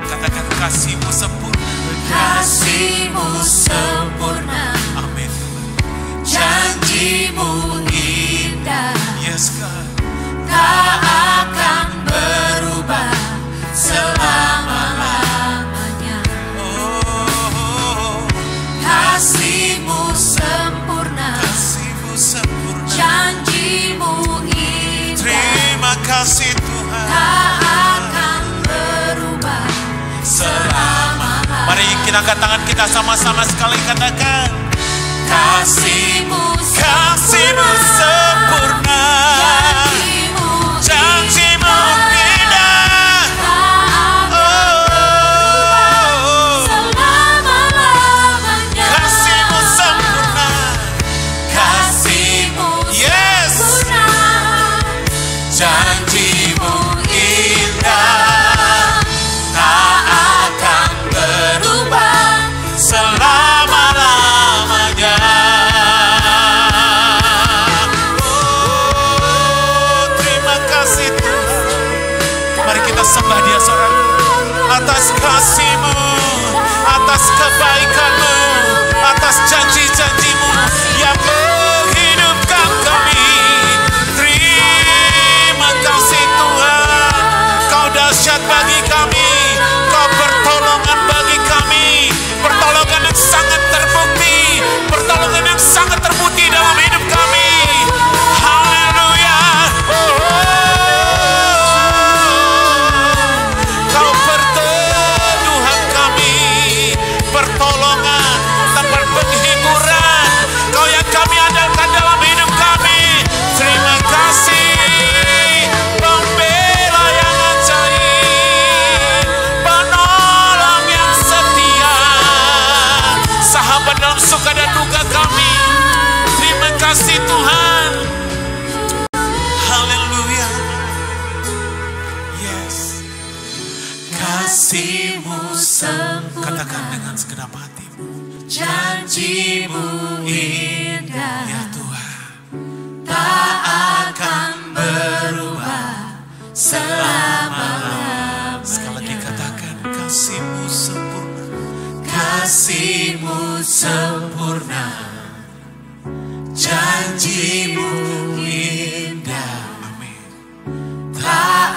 Katakan kasih-Mu sempurna. Kasih-Mu sempurna. Amin. Janji-Mu indah. Yes, God. Tak akan berubah selama-lamanya. Oh, kasih-Mu sempurna. Kasih-Mu sempurna. Janji-Mu indah. Terima kasih Tuhan. Tak akan berubah selama-lamanya. Mari kita angkat tangan kita sama-sama sekali katakan. kasih-Mu Kasih-Mu sempurna, janji-Mu indah. selama-lamanya. Kasih-Mu sempurna, Kasih-Mu yes, sempurna, janji-Mu indah, tak akan berubah selama-lamanya. Oh, terima kasih Tuhan. Mari kita sembah Dia saudara, atas kasih-Mu, atas kebaikan-Mu, atas janji-janji-Mu yang menghidupkan kami. Terima kasih Tuhan, Kau dahsyat bagi kami, Kau pertolongan bagi kami, pertolongan yang sangat terbukti, pertolongan yang sangat terbukti dalam hidup kami. Haleluya. Kau perteduhan kami, pertolongan, tempat penghiburan, Kau yang kami andalkan dalam hidup kami. Terima kasih, pembela yang ajaib, penolong yang setia, sahabat dalam suka dan duka kami. Terima kasih Tuhan. Haleluya. Yes. Kasih-Mu sempurna, katakan dengan segenap hatimu, janji-Mu indah, ya Tuhan, tak akan berubah selama-lamanya. sekali lagi katakan kasih-Mu sempurna, Kasih-Mu sempurna, janji-Mu indah, tak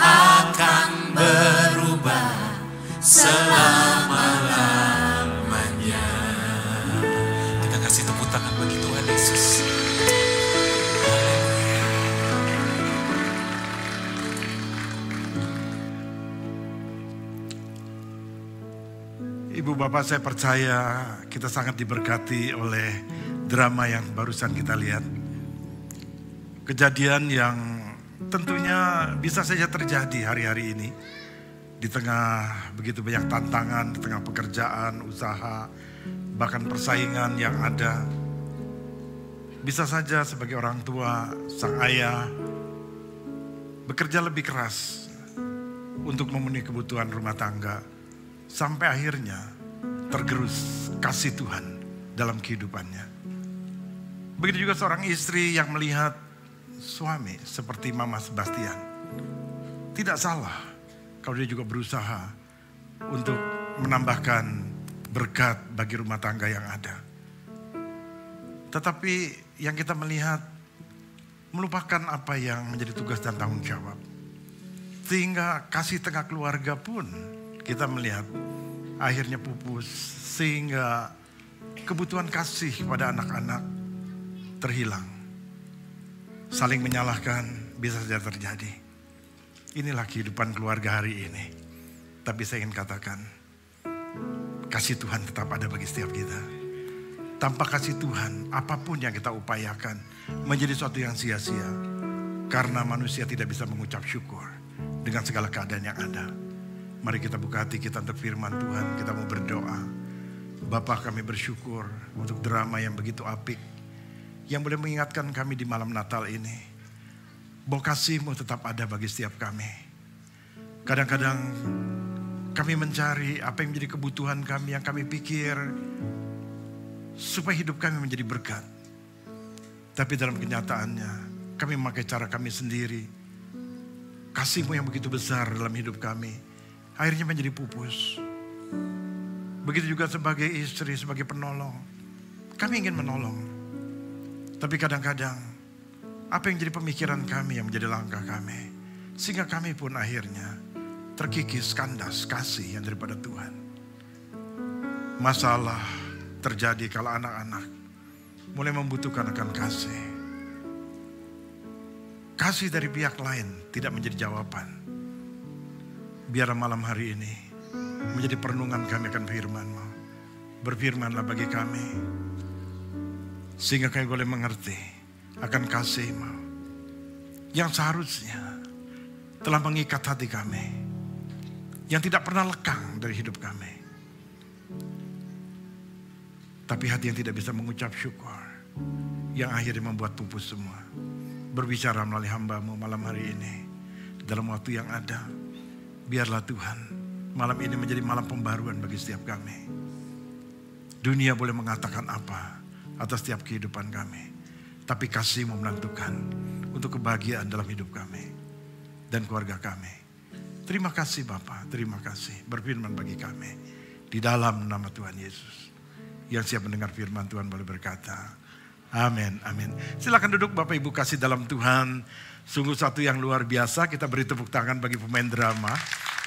akan berubah selama-lamanya. kita kasih tepuk tangan bagi Tuhan Yesus. Ibu Bapak, saya percaya kita sangat diberkati oleh drama yang barusan kita lihat. Kejadian yang tentunya bisa saja terjadi hari-hari ini. Di tengah begitu banyak tantangan, di tengah pekerjaan, usaha, bahkan persaingan yang ada. Bisa saja sebagai orang tua, sang ayah, bekerja lebih keras untuk memenuhi kebutuhan rumah tangga. Sampai akhirnya tergerus kasih Tuhan dalam kehidupannya. Begitu juga seorang istri yang melihat suami seperti Mama Sebastian. Tidak salah kalau dia juga berusaha untuk menambahkan berkat bagi rumah tangga yang ada. Tetapi yang kita melihat melupakan apa yang menjadi tugas dan tanggung jawab. Sehingga kasih tengah keluarga pun kita melihat akhirnya pupus, sehingga kebutuhan kasih pada anak-anak terhilang. Saling menyalahkan bisa saja terjadi. Inilah kehidupan keluarga hari ini. Tapi saya ingin katakan, kasih Tuhan tetap ada bagi setiap kita. Tanpa kasih Tuhan, apapun yang kita upayakan menjadi sesuatu yang sia-sia. Karena manusia tidak bisa mengucap syukur dengan segala keadaan yang ada. Mari kita buka hati kita untuk firman Tuhan. Kita mau berdoa. Bapa, kami bersyukur untuk drama yang begitu apik, yang boleh mengingatkan kami di malam Natal ini, bahwa kasih-Mu tetap ada bagi setiap kami. Kadang-kadang kami mencari apa yang menjadi kebutuhan kami, yang kami pikir supaya hidup kami menjadi berkat. Tapi dalam kenyataannya kami memakai cara kami sendiri. Kasih-Mu yang begitu besar dalam hidup kami akhirnya menjadi pupus. Begitu juga sebagai istri, sebagai penolong. Kami ingin menolong. Tapi kadang-kadang apa yang jadi pemikiran kami yang menjadi langkah kami. Sehingga kami pun akhirnya terkikis, kandas kasih yang daripada Tuhan. Masalah terjadi kalau anak-anak mulai membutuhkan akan kasih. Kasih dari pihak lain tidak menjadi jawaban. Biar malam hari ini menjadi perenungan kami akan firman-Mu. Berfirmanlah bagi kami. Sehingga kami boleh mengerti akan kasih-Mu yang seharusnya telah mengikat hati kami, yang tidak pernah lekang dari hidup kami. Tapi hati yang tidak bisa mengucap syukur, yang akhirnya membuat pupus semua. Berbicara melalui hamba-Mu malam hari ini, dalam waktu yang ada, biarlah Tuhan malam ini menjadi malam pembaruan bagi setiap kami. Dunia boleh mengatakan apa atas setiap kehidupan kami, tapi kasih-Mu menentukan untuk kebahagiaan dalam hidup kami dan keluarga kami. Terima kasih Bapa, terima kasih. Berfirman bagi kami di dalam nama Tuhan Yesus. Yang siap mendengar firman Tuhan boleh berkata, amin, amin. Silakan duduk Bapak Ibu kasih dalam Tuhan. Sungguh satu yang luar biasa. Kita beri tepuk tangan bagi pemain drama.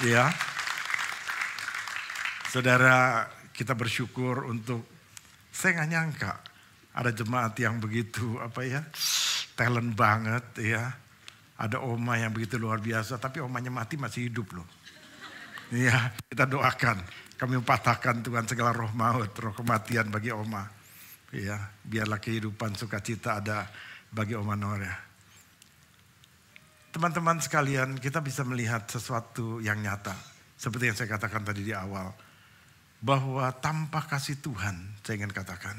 Ya, saudara, kita bersyukur untuk, saya nggak nyangka ada jemaat yang begitu talent banget ya. Ada oma yang begitu luar biasa, tapi omanya mati masih hidup loh. Ya, kita doakan. Kami patahkan Tuhan segala roh maut, roh kematian bagi oma. Ya, biarlah kehidupan sukacita ada bagi Oma Nora. Teman-teman sekalian, kita bisa melihat sesuatu yang nyata. Seperti yang saya katakan tadi di awal. Bahwa tanpa kasih Tuhan, saya ingin katakan,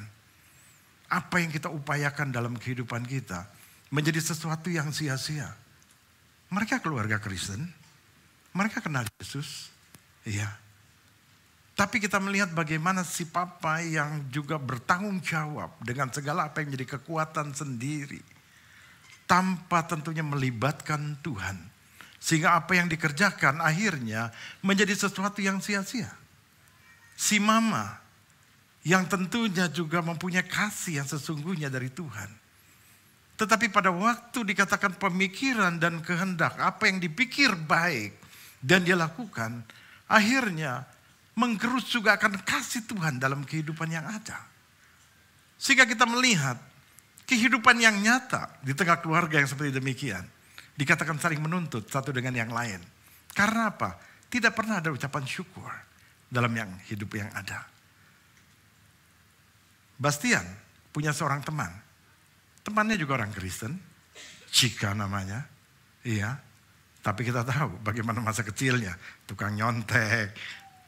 apa yang kita upayakan dalam kehidupan kita menjadi sesuatu yang sia-sia. Mereka keluarga Kristen, mereka kenal Yesus, iya. Tapi kita melihat bagaimana si Papa yang juga bertanggung jawab dengan segala apa yang menjadi kekuatan sendiri. Tanpa tentunya melibatkan Tuhan. Sehingga apa yang dikerjakan akhirnya menjadi sesuatu yang sia-sia. Si Mama yang tentunya juga mempunyai kasih yang sesungguhnya dari Tuhan. Tetapi pada waktu dikatakan pemikiran dan kehendak, apa yang dipikir baik dan dia lakukan, akhirnya menggerus juga akan kasih Tuhan dalam kehidupan yang ada. Sehingga kita melihat kehidupan yang nyata di tengah keluarga yang seperti demikian. Dikatakan saling menuntut satu dengan yang lain. Karena apa? Tidak pernah ada ucapan syukur dalam yang hidup yang ada. Bastian punya seorang teman. Temannya juga orang Kristen, Cika namanya. Iya, tapi kita tahu bagaimana masa kecilnya. Tukang nyontek,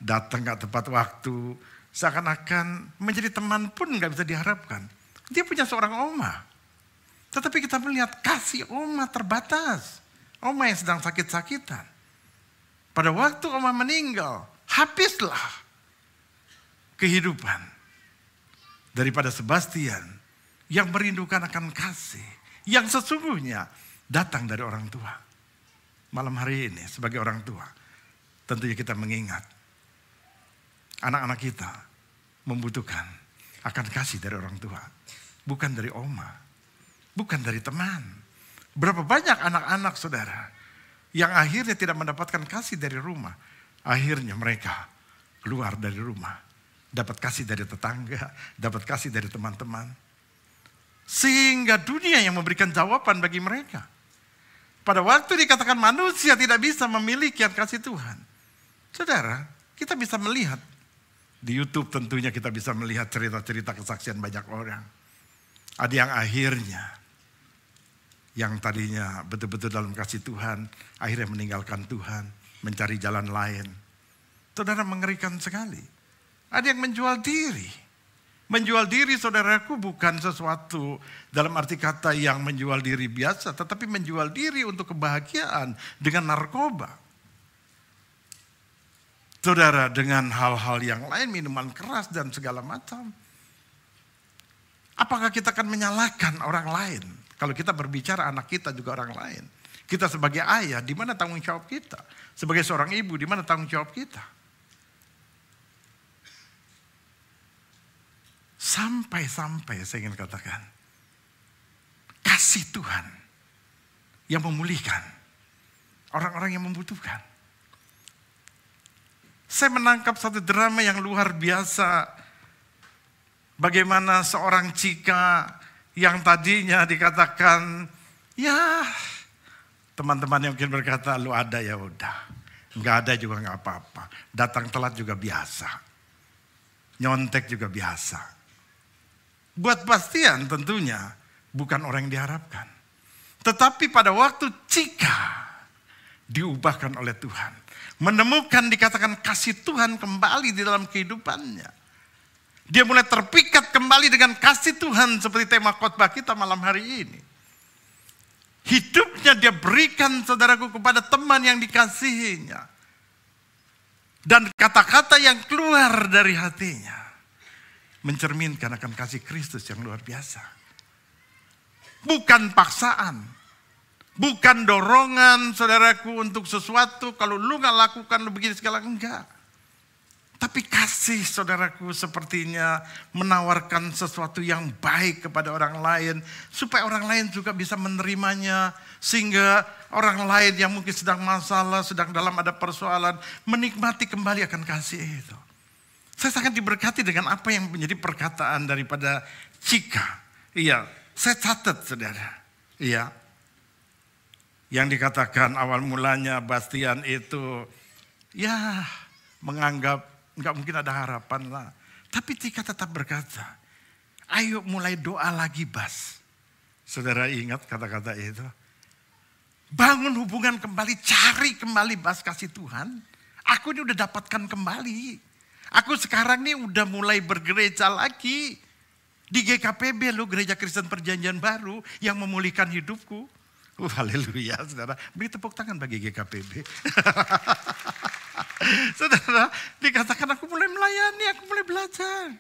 datang gak tepat waktu. Seakan-akan menjadi teman pun gak bisa diharapkan. Dia punya seorang oma. Tetapi kita melihat kasih oma terbatas. Oma yang sedang sakit-sakitan. Pada waktu oma meninggal, habislah kehidupan daripada Sebastian yang merindukan akan kasih yang sesungguhnya datang dari orang tua. Malam hari ini sebagai orang tua, tentunya kita mengingat anak-anak kita membutuhkan akan kasih dari orang tua. Bukan dari oma, bukan dari teman. Berapa banyak anak-anak saudara yang akhirnya tidak mendapatkan kasih dari rumah. Akhirnya mereka keluar dari rumah. Dapat kasih dari tetangga, dapat kasih dari teman-teman. Sehingga dunia yang memberikan jawaban bagi mereka. Pada waktu dikatakan manusia tidak bisa memiliki kasih Tuhan. Saudara, kita bisa melihat. Di YouTube tentunya kita bisa melihat cerita-cerita kesaksian banyak orang. Ada yang akhirnya, yang tadinya betul-betul dalam kasih Tuhan, akhirnya meninggalkan Tuhan, mencari jalan lain. Saudara, mengerikan sekali. Ada yang menjual diri. Menjual diri saudaraku bukan sesuatu dalam arti kata yang menjual diri biasa. Tetapi menjual diri untuk kebahagiaan dengan narkoba. Saudara, dengan hal-hal yang lain, minuman keras dan segala macam. Apakah kita akan menyalahkan orang lain? Kalau kita berbicara anak kita juga orang lain. Kita sebagai ayah, di mana tanggung jawab kita? Sebagai seorang ibu, di mana tanggung jawab kita? Sampai-sampai saya ingin katakan, kasih Tuhan yang memulihkan orang-orang yang membutuhkan. Saya menangkap satu drama yang luar biasa. Bagaimana seorang Cika yang tadinya dikatakan, ya teman-teman yang mungkin berkata, lu ada ya udah. Nggak ada juga nggak apa-apa. Datang telat juga biasa. Nyontek juga biasa. Buat Bastian tentunya bukan orang yang diharapkan. Tetapi pada waktu Cika diubahkan oleh Tuhan, menemukan dikatakan kasih Tuhan kembali di dalam kehidupannya. Dia mulai terpikat kembali dengan kasih Tuhan seperti tema khotbah kita malam hari ini. Hidupnya dia berikan, saudaraku, kepada teman yang dikasihinya. Dan kata-kata yang keluar dari hatinya mencerminkan akan kasih Kristus yang luar biasa. Bukan paksaan, bukan dorongan saudaraku untuk sesuatu, kalau lu gak lakukan lu begini segala, enggak. Tapi kasih saudaraku sepertinya menawarkan sesuatu yang baik kepada orang lain, supaya orang lain juga bisa menerimanya, sehingga orang lain yang mungkin sedang masalah, sedang dalam ada persoalan, menikmati kembali akan kasih itu. Saya sangat diberkati dengan apa yang menjadi perkataan daripada Cika. Iya, saya catat saudara. Iya. Yang dikatakan awal mulanya Bastian itu ya menganggap nggak mungkin ada harapan lah. Tapi Cika tetap berkata, ayo mulai doa lagi Bas. Saudara ingat kata-kata itu? Bangun hubungan kembali, cari kembali Bas kasih Tuhan. Aku ini udah dapatkan kembali. Aku sekarang nih udah mulai bergereja lagi. Di GKPB lo, Gereja Kristen Perjanjian Baru, yang memulihkan hidupku. Haleluya saudara. Beri tepuk tangan bagi GKPB. Saudara, dikatakan aku mulai melayani, aku mulai belajar.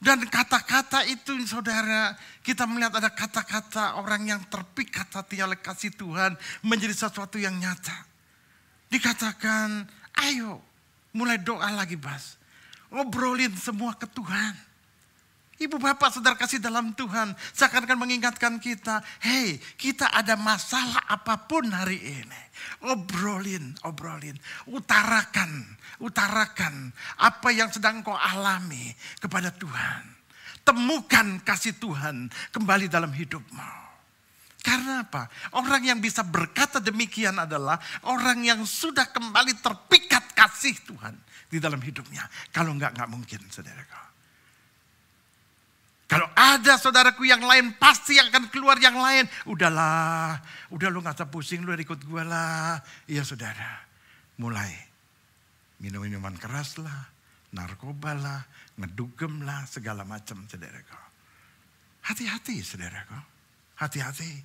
Dan kata-kata itu saudara, kita melihat ada kata-kata orang yang terpikat hatinya oleh kasih Tuhan menjadi sesuatu yang nyata. Dikatakan, ayo mulai doa lagi Bas. Obrolin semua ke Tuhan. Ibu bapak saudara kasih dalam Tuhan, seakan-akan mengingatkan kita, hey, kita ada masalah apapun hari ini. Obrolin, utarakan apa yang sedang kau alami kepada Tuhan. Temukan kasih Tuhan kembali dalam hidupmu. Karena apa? Orang yang bisa berkata demikian adalah orang yang sudah kembali terpikat kasih Tuhan di dalam hidupnya. Kalau enggak mungkin saudaraku. Kalau ada saudaraku yang lain, pasti akan keluar yang lain. Udahlah, udah lu gak usah pusing, lu ikut gue lah. Iya saudara, mulai minum-minuman keras lah, narkoba lah, ngedugem lah, segala macam saudaraku. Hati-hati saudaraku, hati-hati.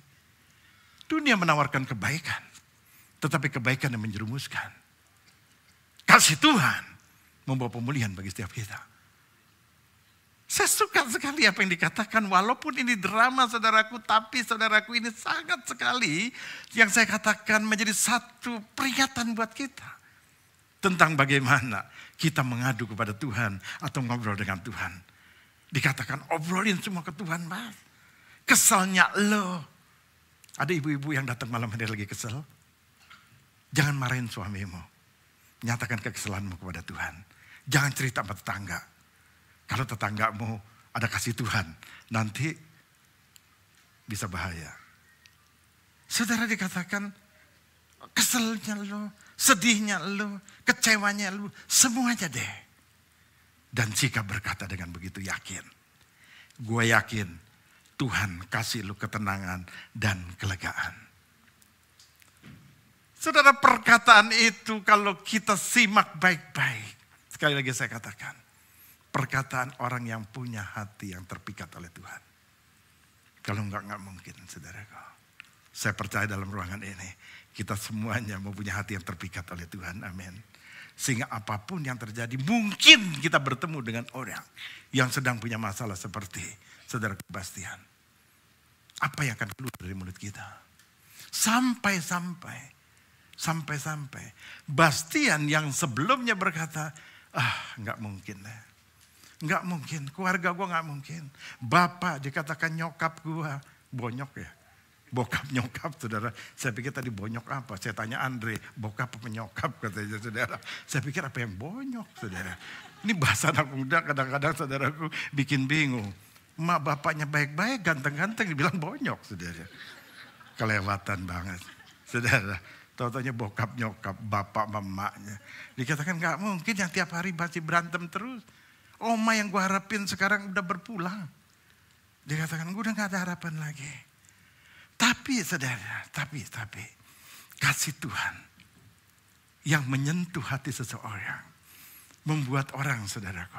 Dunia menawarkan kebaikan, tetapi kebaikan yang menjerumuskan. Kasih Tuhan membawa pemulihan bagi setiap kita. Saya suka sekali apa yang dikatakan, walaupun ini drama saudaraku, tapi saudaraku ini sangat sekali yang saya katakan menjadi satu peringatan buat kita. Tentang bagaimana kita mengadu kepada Tuhan atau ngobrol dengan Tuhan. Dikatakan obrolin semua ke Tuhan Mas. Keselnya lo. Ada ibu-ibu yang datang malam hari lagi kesel. Jangan marahin suamimu. Nyatakan kekesalanmu kepada Tuhan. Jangan cerita sama tetangga. Kalau tetanggamu ada kasih Tuhan, nanti bisa bahaya. Saudara dikatakan, keselnya lo, sedihnya lo, kecewanya lo, semuanya deh. Dan Cika berkata dengan begitu yakin. Gue yakin Tuhan kasih lo ketenangan dan kelegaan. Saudara, perkataan itu kalau kita simak baik-baik. Sekali lagi saya katakan. Perkataan orang yang punya hati yang terpikat oleh Tuhan. Kalau enggak mungkin saudaraku. Saya percaya dalam ruangan ini. Kita semuanya mempunyai hati yang terpikat oleh Tuhan. Amin. Sehingga apapun yang terjadi. Mungkin kita bertemu dengan orang yang sedang punya masalah seperti saudara Bastian. Apa yang akan keluar dari mulut kita? Sampai-sampai Bastian yang sebelumnya berkata, enggak mungkin deh. Enggak mungkin, keluarga gue enggak mungkin. Bapak dikatakan nyokap gue, bonyok ya. Bokap nyokap saudara, saya pikir tadi bonyok apa? Saya tanya Andre, bokap apa nyokap katanya saudara. Saya pikir apa yang bonyok saudara. Ini bahasa anak muda kadang-kadang saudaraku bikin bingung. Mak bapaknya baik-baik, ganteng-ganteng dibilang bonyok saudara. Kelewatan banget saudara. Tahu-taunya bokap nyokap, bapak mamanya. Dikatakan enggak mungkin yang tiap hari masih berantem terus. Oma yang gue harapin sekarang udah berpulang. Dia katakan, gue udah gak ada harapan lagi. Tapi saudara, tapi kasih Tuhan yang menyentuh hati seseorang, membuat orang, saudaraku,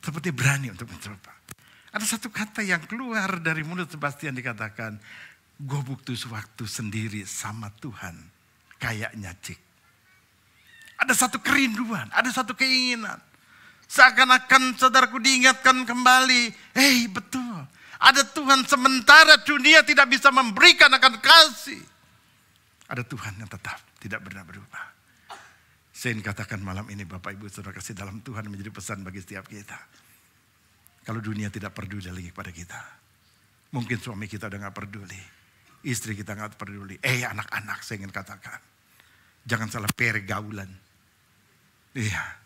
seperti berani untuk mencoba. Ada satu kata yang keluar dari mulut Sebastian dikatakan, gue butuh waktu sendiri sama Tuhan, kayaknya Cik. Ada satu kerinduan, ada satu keinginan. Seakan-akan saudaraku diingatkan kembali, betul. Ada Tuhan sementara dunia tidak bisa memberikan akan kasih. Ada Tuhan yang tetap tidak pernah berubah. Saya ingin katakan malam ini Bapak Ibu Saudara kasih dalam Tuhan menjadi pesan bagi setiap kita. Kalau dunia tidak peduli lagi kepada kita. Mungkin suami kita udah gak peduli. Istri kita gak peduli. Anak-anak saya ingin katakan. Jangan salah pergaulan. Iya.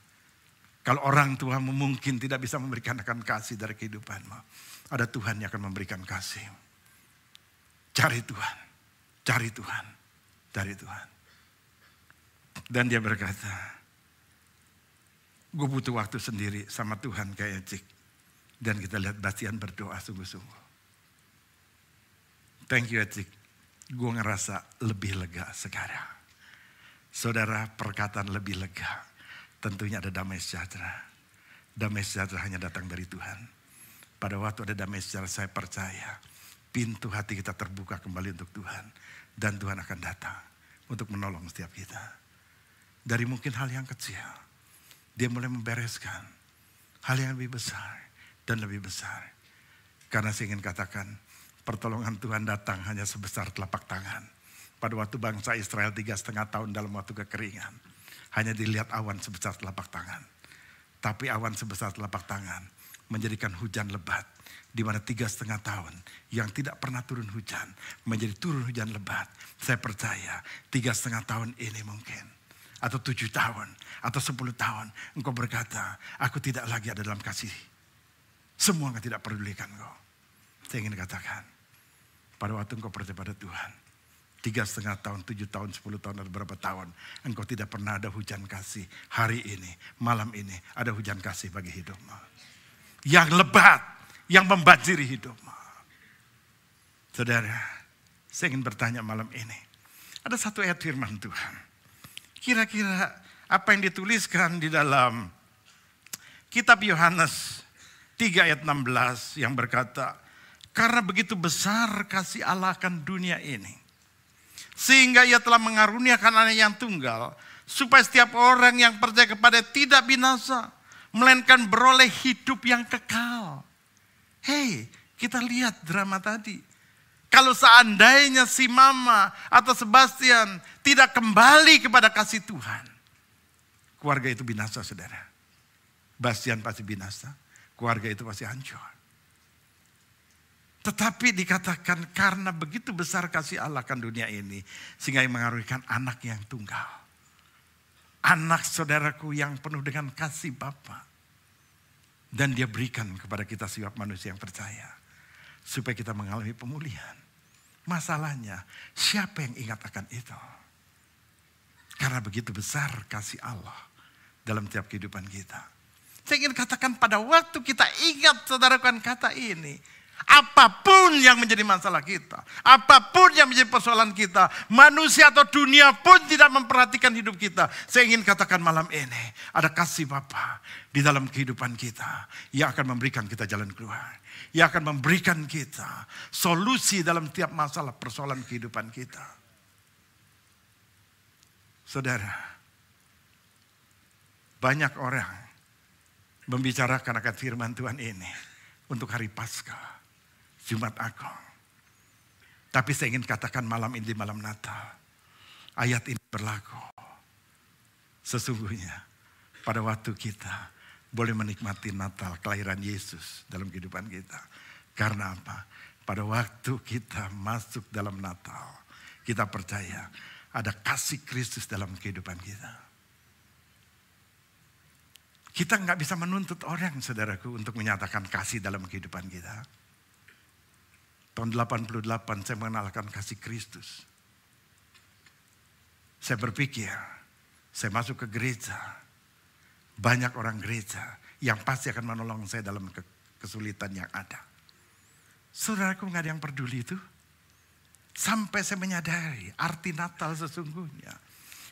Kalau orang tua mungkin tidak bisa memberikan akan kasih dari kehidupanmu. Ada Tuhan yang akan memberikan kasih. Cari Tuhan. Cari Tuhan. Cari Tuhan. Dan dia berkata, gue butuh waktu sendiri sama Tuhan kayak Cik. Dan kita lihat Bastian berdoa sungguh-sungguh. Thank you Cik. Gue ngerasa lebih lega sekarang. Saudara, perkataan lebih lega. Tentunya ada damai sejahtera. Damai sejahtera hanya datang dari Tuhan. Pada waktu ada damai sejahtera saya percaya. Pintu hati kita terbuka kembali untuk Tuhan. Dan Tuhan akan datang untuk menolong setiap kita. Dari mungkin hal yang kecil. Dia mulai membereskan hal yang lebih besar dan lebih besar. Karena saya ingin katakan, pertolongan Tuhan datang hanya sebesar telapak tangan. Pada waktu bangsa Israel 3,5 tahun dalam waktu kekeringan. Hanya dilihat awan sebesar telapak tangan. Tapi awan sebesar telapak tangan menjadikan hujan lebat. Di mana 3,5 tahun yang tidak pernah turun hujan menjadi turun hujan lebat. Saya percaya 3,5 tahun ini mungkin. Atau 7 tahun atau 10 tahun engkau berkata, aku tidak lagi ada dalam kasih. Semua engkau tidak pedulikan engkau. Saya ingin katakan, pada waktu engkau percaya pada Tuhan, 3,5 tahun, 7 tahun, 10 tahun, atau berapa tahun, engkau tidak pernah ada hujan kasih. Hari ini, malam ini, ada hujan kasih bagi hidupmu. Yang lebat, yang membanjiri hidupmu. Saudara, saya ingin bertanya malam ini. Ada satu ayat firman Tuhan. Kira-kira apa yang dituliskan di dalam kitab Yohanes 3 ayat 16 yang berkata, karena begitu besar kasih Allah akan dunia ini, sehingga ia telah mengaruniakan anak yang tunggal, supaya setiap orang yang percaya kepada tidak binasa, melainkan beroleh hidup yang kekal. Hei, kita lihat drama tadi. Kalau seandainya si Mama atau Sebastian tidak kembali kepada kasih Tuhan, keluarga itu binasa, saudara. Bastian pasti binasa, keluarga itu pasti hancur. Tetapi dikatakan karena begitu besar kasih Allah akan dunia ini, sehingga mengaruniakan anak yang tunggal. Anak saudaraku yang penuh dengan kasih Bapa. Dan dia berikan kepada kita setiap manusia yang percaya. Supaya kita mengalami pemulihan. Masalahnya, siapa yang ingat akan itu? Karena begitu besar kasih Allah dalam tiap kehidupan kita. Saya ingin katakan pada waktu kita ingat saudaraku kata ini. Apapun yang menjadi masalah kita, apapun yang menjadi persoalan kita, manusia atau dunia pun tidak memperhatikan hidup kita. Saya ingin katakan malam ini, ada kasih Bapa di dalam kehidupan kita yang akan memberikan kita jalan keluar, yang akan memberikan kita solusi dalam tiap masalah persoalan kehidupan kita. Saudara, banyak orang membicarakan akan firman Tuhan ini untuk hari Paskah. Jumat Agung. Tapi saya ingin katakan malam ini di malam Natal. Ayat ini berlaku. Sesungguhnya pada waktu kita boleh menikmati Natal kelahiran Yesus dalam kehidupan kita. Karena apa? Pada waktu kita masuk dalam Natal. Kita percaya ada kasih Kristus dalam kehidupan kita. Kita nggak bisa menuntut orang saudaraku untuk menyatakan kasih dalam kehidupan kita. Tahun 88 saya mengenalkan kasih Kristus. Saya berpikir, saya masuk ke gereja. Banyak orang gereja yang pasti akan menolong saya dalam kesulitan yang ada. Saudaraku, nggak ada yang peduli itu. Sampai saya menyadari arti Natal sesungguhnya.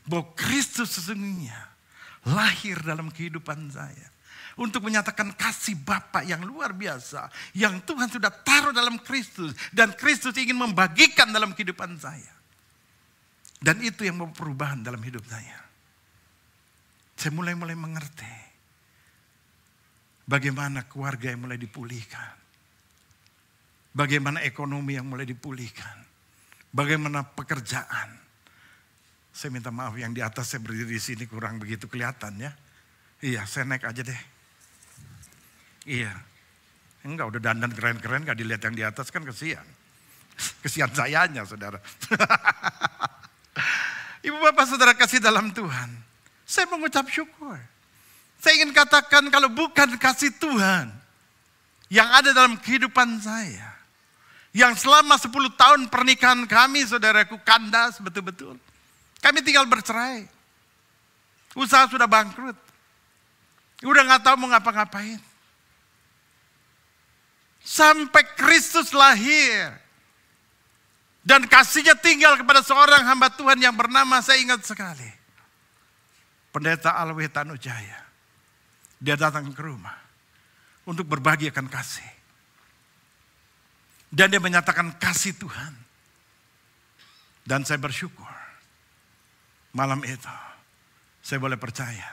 Bahwa Kristus sesungguhnya lahir dalam kehidupan saya. Untuk menyatakan kasih Bapa yang luar biasa. Yang Tuhan sudah taruh dalam Kristus. Dan Kristus ingin membagikan dalam kehidupan saya. Dan itu yang membawa perubahan dalam hidup saya. Saya mulai mengerti. Bagaimana keluarga yang mulai dipulihkan. Bagaimana ekonomi yang mulai dipulihkan. Bagaimana pekerjaan. Saya minta maaf yang di atas saya berdiri di sini kurang begitu kelihatan ya. Iya, saya naik aja deh. Iya. Enggak, udah dandan keren-keren gak dilihat yang di atas kan kesian. Kesian sayanya saudara. Ibu bapak saudara kasih dalam Tuhan. Saya mengucap syukur. Saya ingin katakan kalau bukan kasih Tuhan yang ada dalam kehidupan saya. Yang selama 10 tahun pernikahan kami saudaraku kandas betul-betul. Kami tinggal bercerai. Usaha sudah bangkrut. Udah gak tahu mau ngapa-ngapain. Sampai Kristus lahir. Dan kasihnya tinggal kepada seorang hamba Tuhan yang bernama, saya ingat sekali. Pendeta Alwi Tanujaya. Dia datang ke rumah. Untuk berbagi akan kasih. Dan dia menyatakan kasih Tuhan. Dan saya bersyukur. Malam itu. Saya boleh percaya.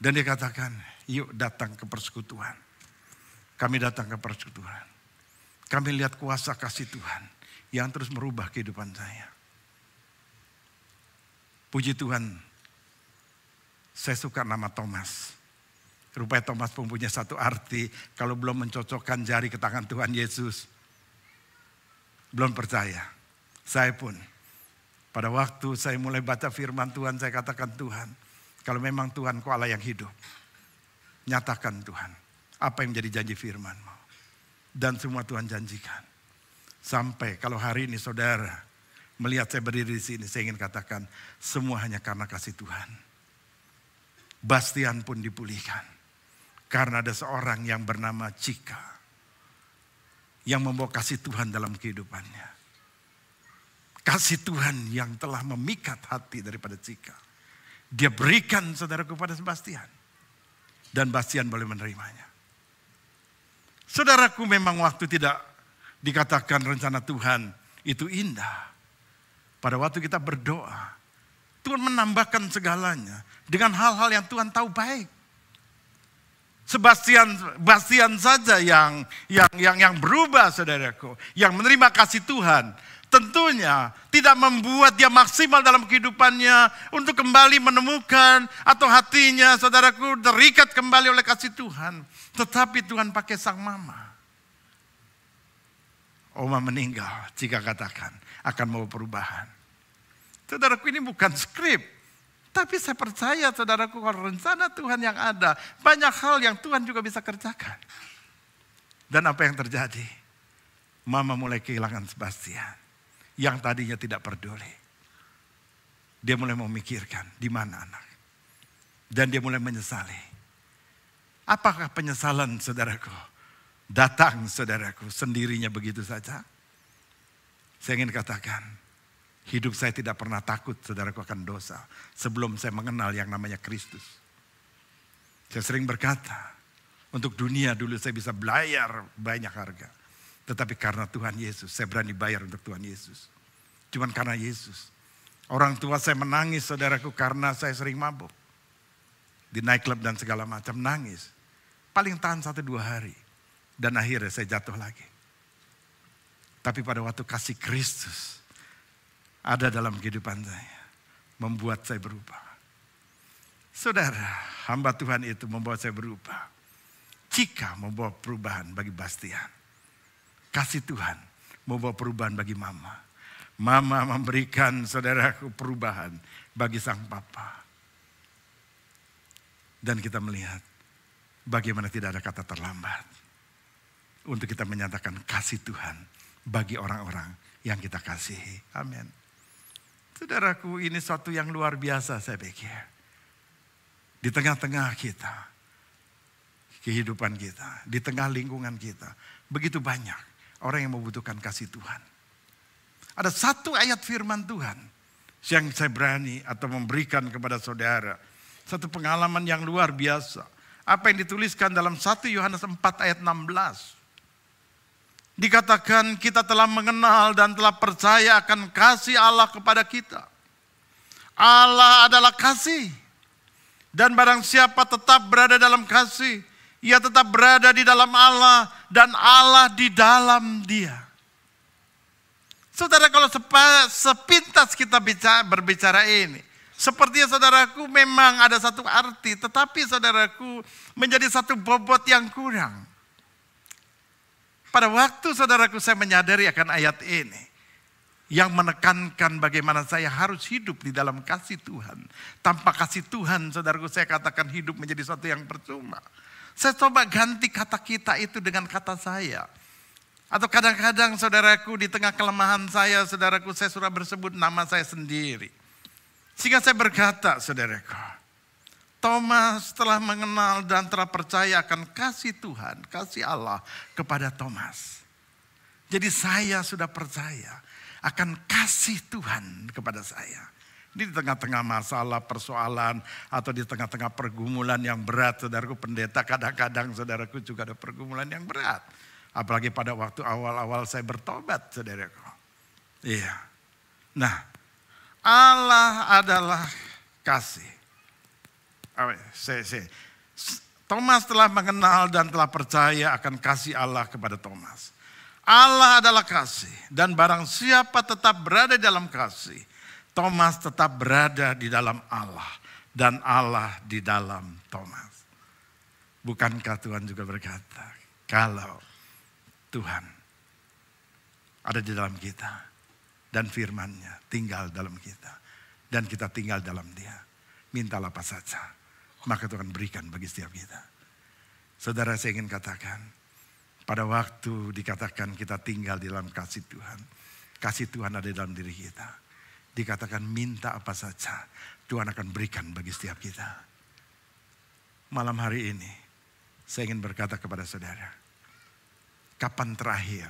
Dan dia katakan, yuk datang ke persekutuan. Kami datang ke persekutuan. Kami lihat kuasa kasih Tuhan. Yang terus merubah kehidupan saya. Puji Tuhan. Saya suka nama Thomas. Rupanya Thomas mempunyai satu arti. Kalau belum mencocokkan jari ke tangan Tuhan Yesus. Belum percaya. Saya pun. Pada waktu saya mulai baca firman Tuhan. Saya katakan Tuhan. Kalau memang Tuhan kau Allah yang hidup. Nyatakan Tuhan. Apa yang menjadi janji firman-Mu. Dan semua Tuhan janjikan. Sampai kalau hari ini saudara. Melihat saya berdiri di sini. Saya ingin katakan. Semua hanya karena kasih Tuhan. Bastian pun dipulihkan. Karena ada seorang yang bernama Cika. Yang membawa kasih Tuhan dalam kehidupannya. Kasih Tuhan yang telah memikat hati daripada Cika. Dia berikan saudara kepada Bastian. Dan Bastian boleh menerimanya. Saudaraku memang waktu tidak dikatakan rencana Tuhan itu indah. Pada waktu kita berdoa. Tuhan menambahkan segalanya. Dengan hal-hal yang Tuhan tahu baik. Bastian saja yang berubah saudaraku. Yang menerima kasih Tuhan. Tentunya tidak membuat dia maksimal dalam kehidupannya. Untuk kembali menemukan atau hatinya saudaraku terikat kembali oleh kasih Tuhan. Tetapi Tuhan pakai sang mama. Oma meninggal jika katakan akan mau perubahan. Saudaraku ini bukan skrip. Tapi saya percaya saudaraku kalau rencana Tuhan yang ada. Banyak hal yang Tuhan juga bisa kerjakan. Dan apa yang terjadi? Mama mulai kehilangan Sebastian. Yang tadinya tidak peduli. Dia mulai memikirkan di mana anak. Dan dia mulai menyesali. Apakah penyesalan saudaraku? Datang saudaraku sendirinya begitu saja? Saya ingin katakan. Hidup saya tidak pernah takut saudaraku akan dosa. Sebelum saya mengenal yang namanya Kristus. Saya sering berkata. Untuk dunia dulu saya bisa bayar banyak harga. Tetapi karena Tuhan Yesus. Saya berani bayar untuk Tuhan Yesus. Cuman karena Yesus. Orang tua saya menangis saudaraku karena saya sering mabuk. Di nightclub dan segala macam nangis. Paling tahan 1-2 hari. Dan akhirnya saya jatuh lagi. Tapi pada waktu kasih Kristus. Ada dalam kehidupan saya. Membuat saya berubah. Saudara, hamba Tuhan itu membuat saya berubah. Cika membawa perubahan bagi Bastian. Kasih Tuhan membawa perubahan bagi mama. Mama memberikan saudaraku perubahan bagi sang papa. Dan kita melihat bagaimana tidak ada kata terlambat. Untuk kita menyatakan kasih Tuhan bagi orang-orang yang kita kasihi. Amin. Saudaraku, ini suatu yang luar biasa saya pikir. Di tengah-tengah kita, kehidupan kita, di tengah lingkungan kita, begitu banyak orang yang membutuhkan kasih Tuhan. Ada satu ayat firman Tuhan yang saya berani atau memberikan kepada saudara. Satu pengalaman yang luar biasa. Apa yang dituliskan dalam 1 Yohanes 4 ayat 16. Dikatakan kita telah mengenal dan telah percaya akan kasih Allah kepada kita. Allah adalah kasih. Dan barang siapa tetap berada dalam kasih, ia tetap berada di dalam Allah dan Allah di dalam dia. Saudara, kalau sepintas kita berbicara ini, sepertinya saudaraku memang ada satu arti, tetapi saudaraku menjadi satu bobot yang kurang. Pada waktu saudaraku saya menyadari akan ayat ini, yang menekankan bagaimana saya harus hidup di dalam kasih Tuhan. Tanpa kasih Tuhan, saudaraku, saya katakan hidup menjadi sesuatu yang percuma. Saya coba ganti kata kita itu dengan kata saya. Atau kadang-kadang saudaraku di tengah kelemahan saya, saudaraku saya sudah bersebut nama saya sendiri. Sehingga saya berkata, saudaraku, Thomas telah mengenal dan telah percaya akan kasih Tuhan, kasih Allah kepada Thomas. Jadi saya sudah percaya akan kasih Tuhan kepada saya. Di tengah-tengah masalah, persoalan, atau di tengah-tengah pergumulan yang berat, saudaraku pendeta, kadang-kadang saudaraku juga ada pergumulan yang berat. Apalagi pada waktu awal-awal saya bertobat, saudaraku. Iya. Nah, Allah adalah kasih. Thomas telah mengenal dan telah percaya akan kasih Allah kepada Thomas. Allah adalah kasih. Dan barang siapa tetap berada dalam kasih, Thomas tetap berada di dalam Allah. Dan Allah di dalam Thomas. Bukankah Tuhan juga berkata, kalau Tuhan ada di dalam kita dan firman-Nya tinggal dalam kita dan kita tinggal dalam Dia, mintalah apa saja, maka Tuhan berikan bagi setiap kita. Saudara, saya ingin katakan, pada waktu dikatakan kita tinggal di dalam kasih Tuhan ada di dalam diri kita. Dikatakan minta apa saja, Tuhan akan berikan bagi setiap kita. Malam hari ini, saya ingin berkata kepada saudara, kapan terakhir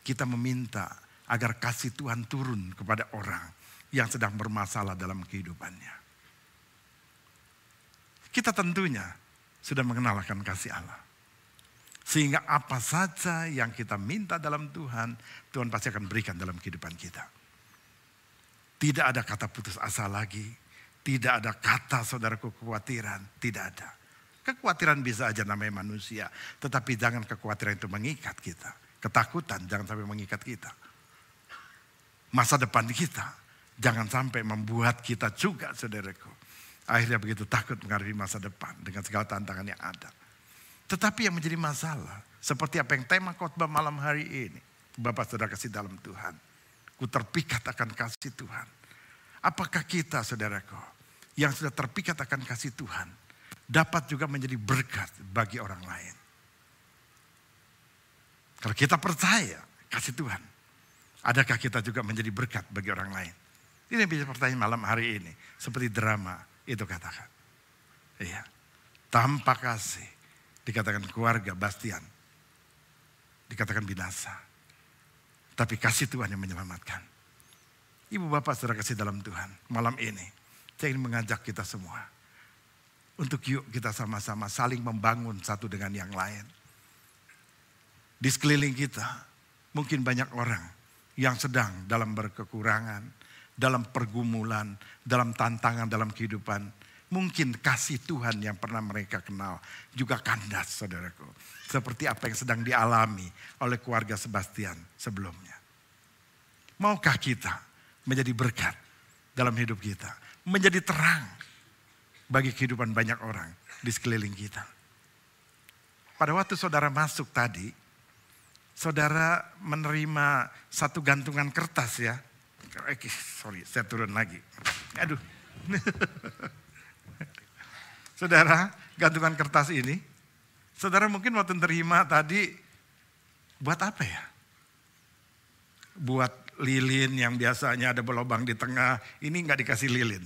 kita meminta agar kasih Tuhan turun kepada orang yang sedang bermasalah dalam kehidupannya? Kita tentunya sudah mengenal akan kasih Allah. Sehingga apa saja yang kita minta dalam Tuhan, Tuhan pasti akan berikan dalam kehidupan kita. Tidak ada kata putus asa lagi. Tidak ada kata saudaraku kekhawatiran. Tidak ada. Kekhawatiran bisa aja namanya manusia. Tetapi jangan kekhawatiran itu mengikat kita. Ketakutan jangan sampai mengikat kita. Masa depan kita jangan sampai membuat kita juga, saudaraku, akhirnya begitu takut menghadapi masa depan dengan segala tantangan yang ada. Tetapi yang menjadi masalah, seperti apa yang tema khotbah malam hari ini, Bapak saudara kasih dalam Tuhan, ku terpikat akan kasih Tuhan. Apakah kita, saudaraku, yang sudah terpikat akan kasih Tuhan, dapat juga menjadi berkat bagi orang lain? Kalau kita percaya kasih Tuhan, adakah kita juga menjadi berkat bagi orang lain? Ini bisa pertanyaan malam hari ini, seperti drama itu katakan. Iya, tanpa kasih dikatakan keluarga Bastian, dikatakan binasa. Tapi kasih Tuhan yang menyelamatkan. Ibu bapak saudara kasih dalam Tuhan, malam ini saya ingin mengajak kita semua untuk yuk kita sama-sama saling membangun satu dengan yang lain. Di sekeliling kita mungkin banyak orang yang sedang dalam berkekurangan, dalam pergumulan, dalam tantangan dalam kehidupan. Mungkin kasih Tuhan yang pernah mereka kenal juga kandas, saudaraku. Seperti apa yang sedang dialami oleh keluarga Sebastian sebelumnya. Maukah kita menjadi berkat dalam hidup kita? Menjadi terang bagi kehidupan banyak orang di sekeliling kita. Pada waktu saudara masuk tadi, saudara menerima satu gantungan kertas ya. Sorry, saya turun lagi. Aduh. Saudara, gantungan kertas ini, saudara mungkin waktu terima tadi, buat apa ya? Buat lilin yang biasanya ada lubang di tengah, ini nggak dikasih lilin.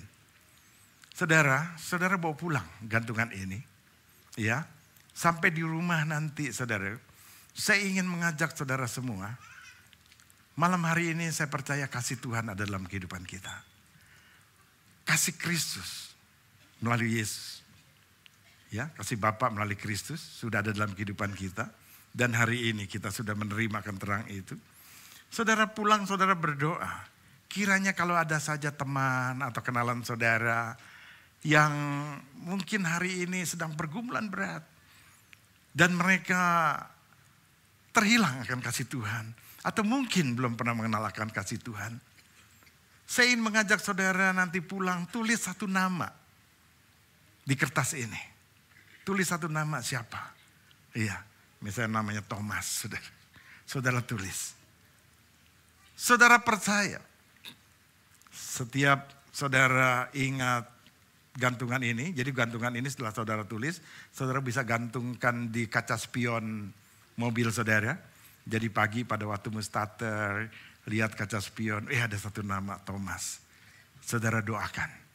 Saudara bawa pulang gantungan ini, ya, sampai di rumah nanti, saudara, Saya ingin mengajak saudara semua, malam hari ini saya percaya kasih Tuhan ada dalam kehidupan kita. Kasih Kristus melalui Yesus. Ya, kasih Bapa melalui Kristus sudah ada dalam kehidupan kita. Dan hari ini kita sudah menerima akan terang itu. Saudara pulang, saudara berdoa. Kiranya kalau ada saja teman atau kenalan saudara yang mungkin hari ini sedang pergumulan berat. Dan mereka terhilang akan kasih Tuhan. Atau mungkin belum pernah mengenal akan kasih Tuhan. Saya ingin mengajak saudara nanti pulang, tulis satu nama di kertas ini. Tulis satu nama siapa? Iya, misalnya namanya Thomas, saudara. Saudara tulis. Saudara percaya, setiap saudara ingat gantungan ini, jadi gantungan ini setelah saudara tulis, saudara bisa gantungkan di kaca spion mobil saudara. Jadi pagi pada waktu starter, lihat kaca spion, ada satu nama Thomas. Saudara doakan.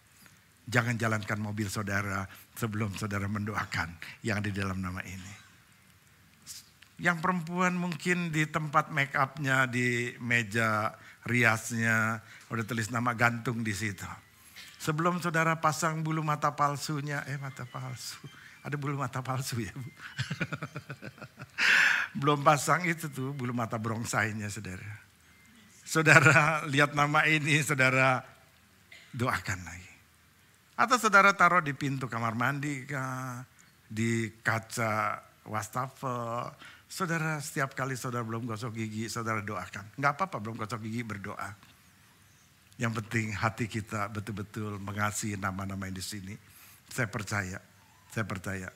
Jangan jalankan mobil saudara sebelum saudara mendoakan yang di dalam nama ini. Yang perempuan mungkin di tempat make up-nya, di meja riasnya, udah tulis nama gantung di situ. Sebelum saudara pasang bulu mata palsunya, mata palsu. Ada bulu mata palsu ya Bu? Belum pasang itu tuh bulu mata brongsainya saudara. Saudara lihat nama ini, saudara doakan lagi. Atau saudara taruh di pintu kamar mandi, di kaca wastafel. Saudara setiap kali saudara belum gosok gigi, saudara doakan. Enggak apa-apa belum gosok gigi, berdoa. Yang penting hati kita betul-betul mengasihi nama-nama yang di sini. Saya percaya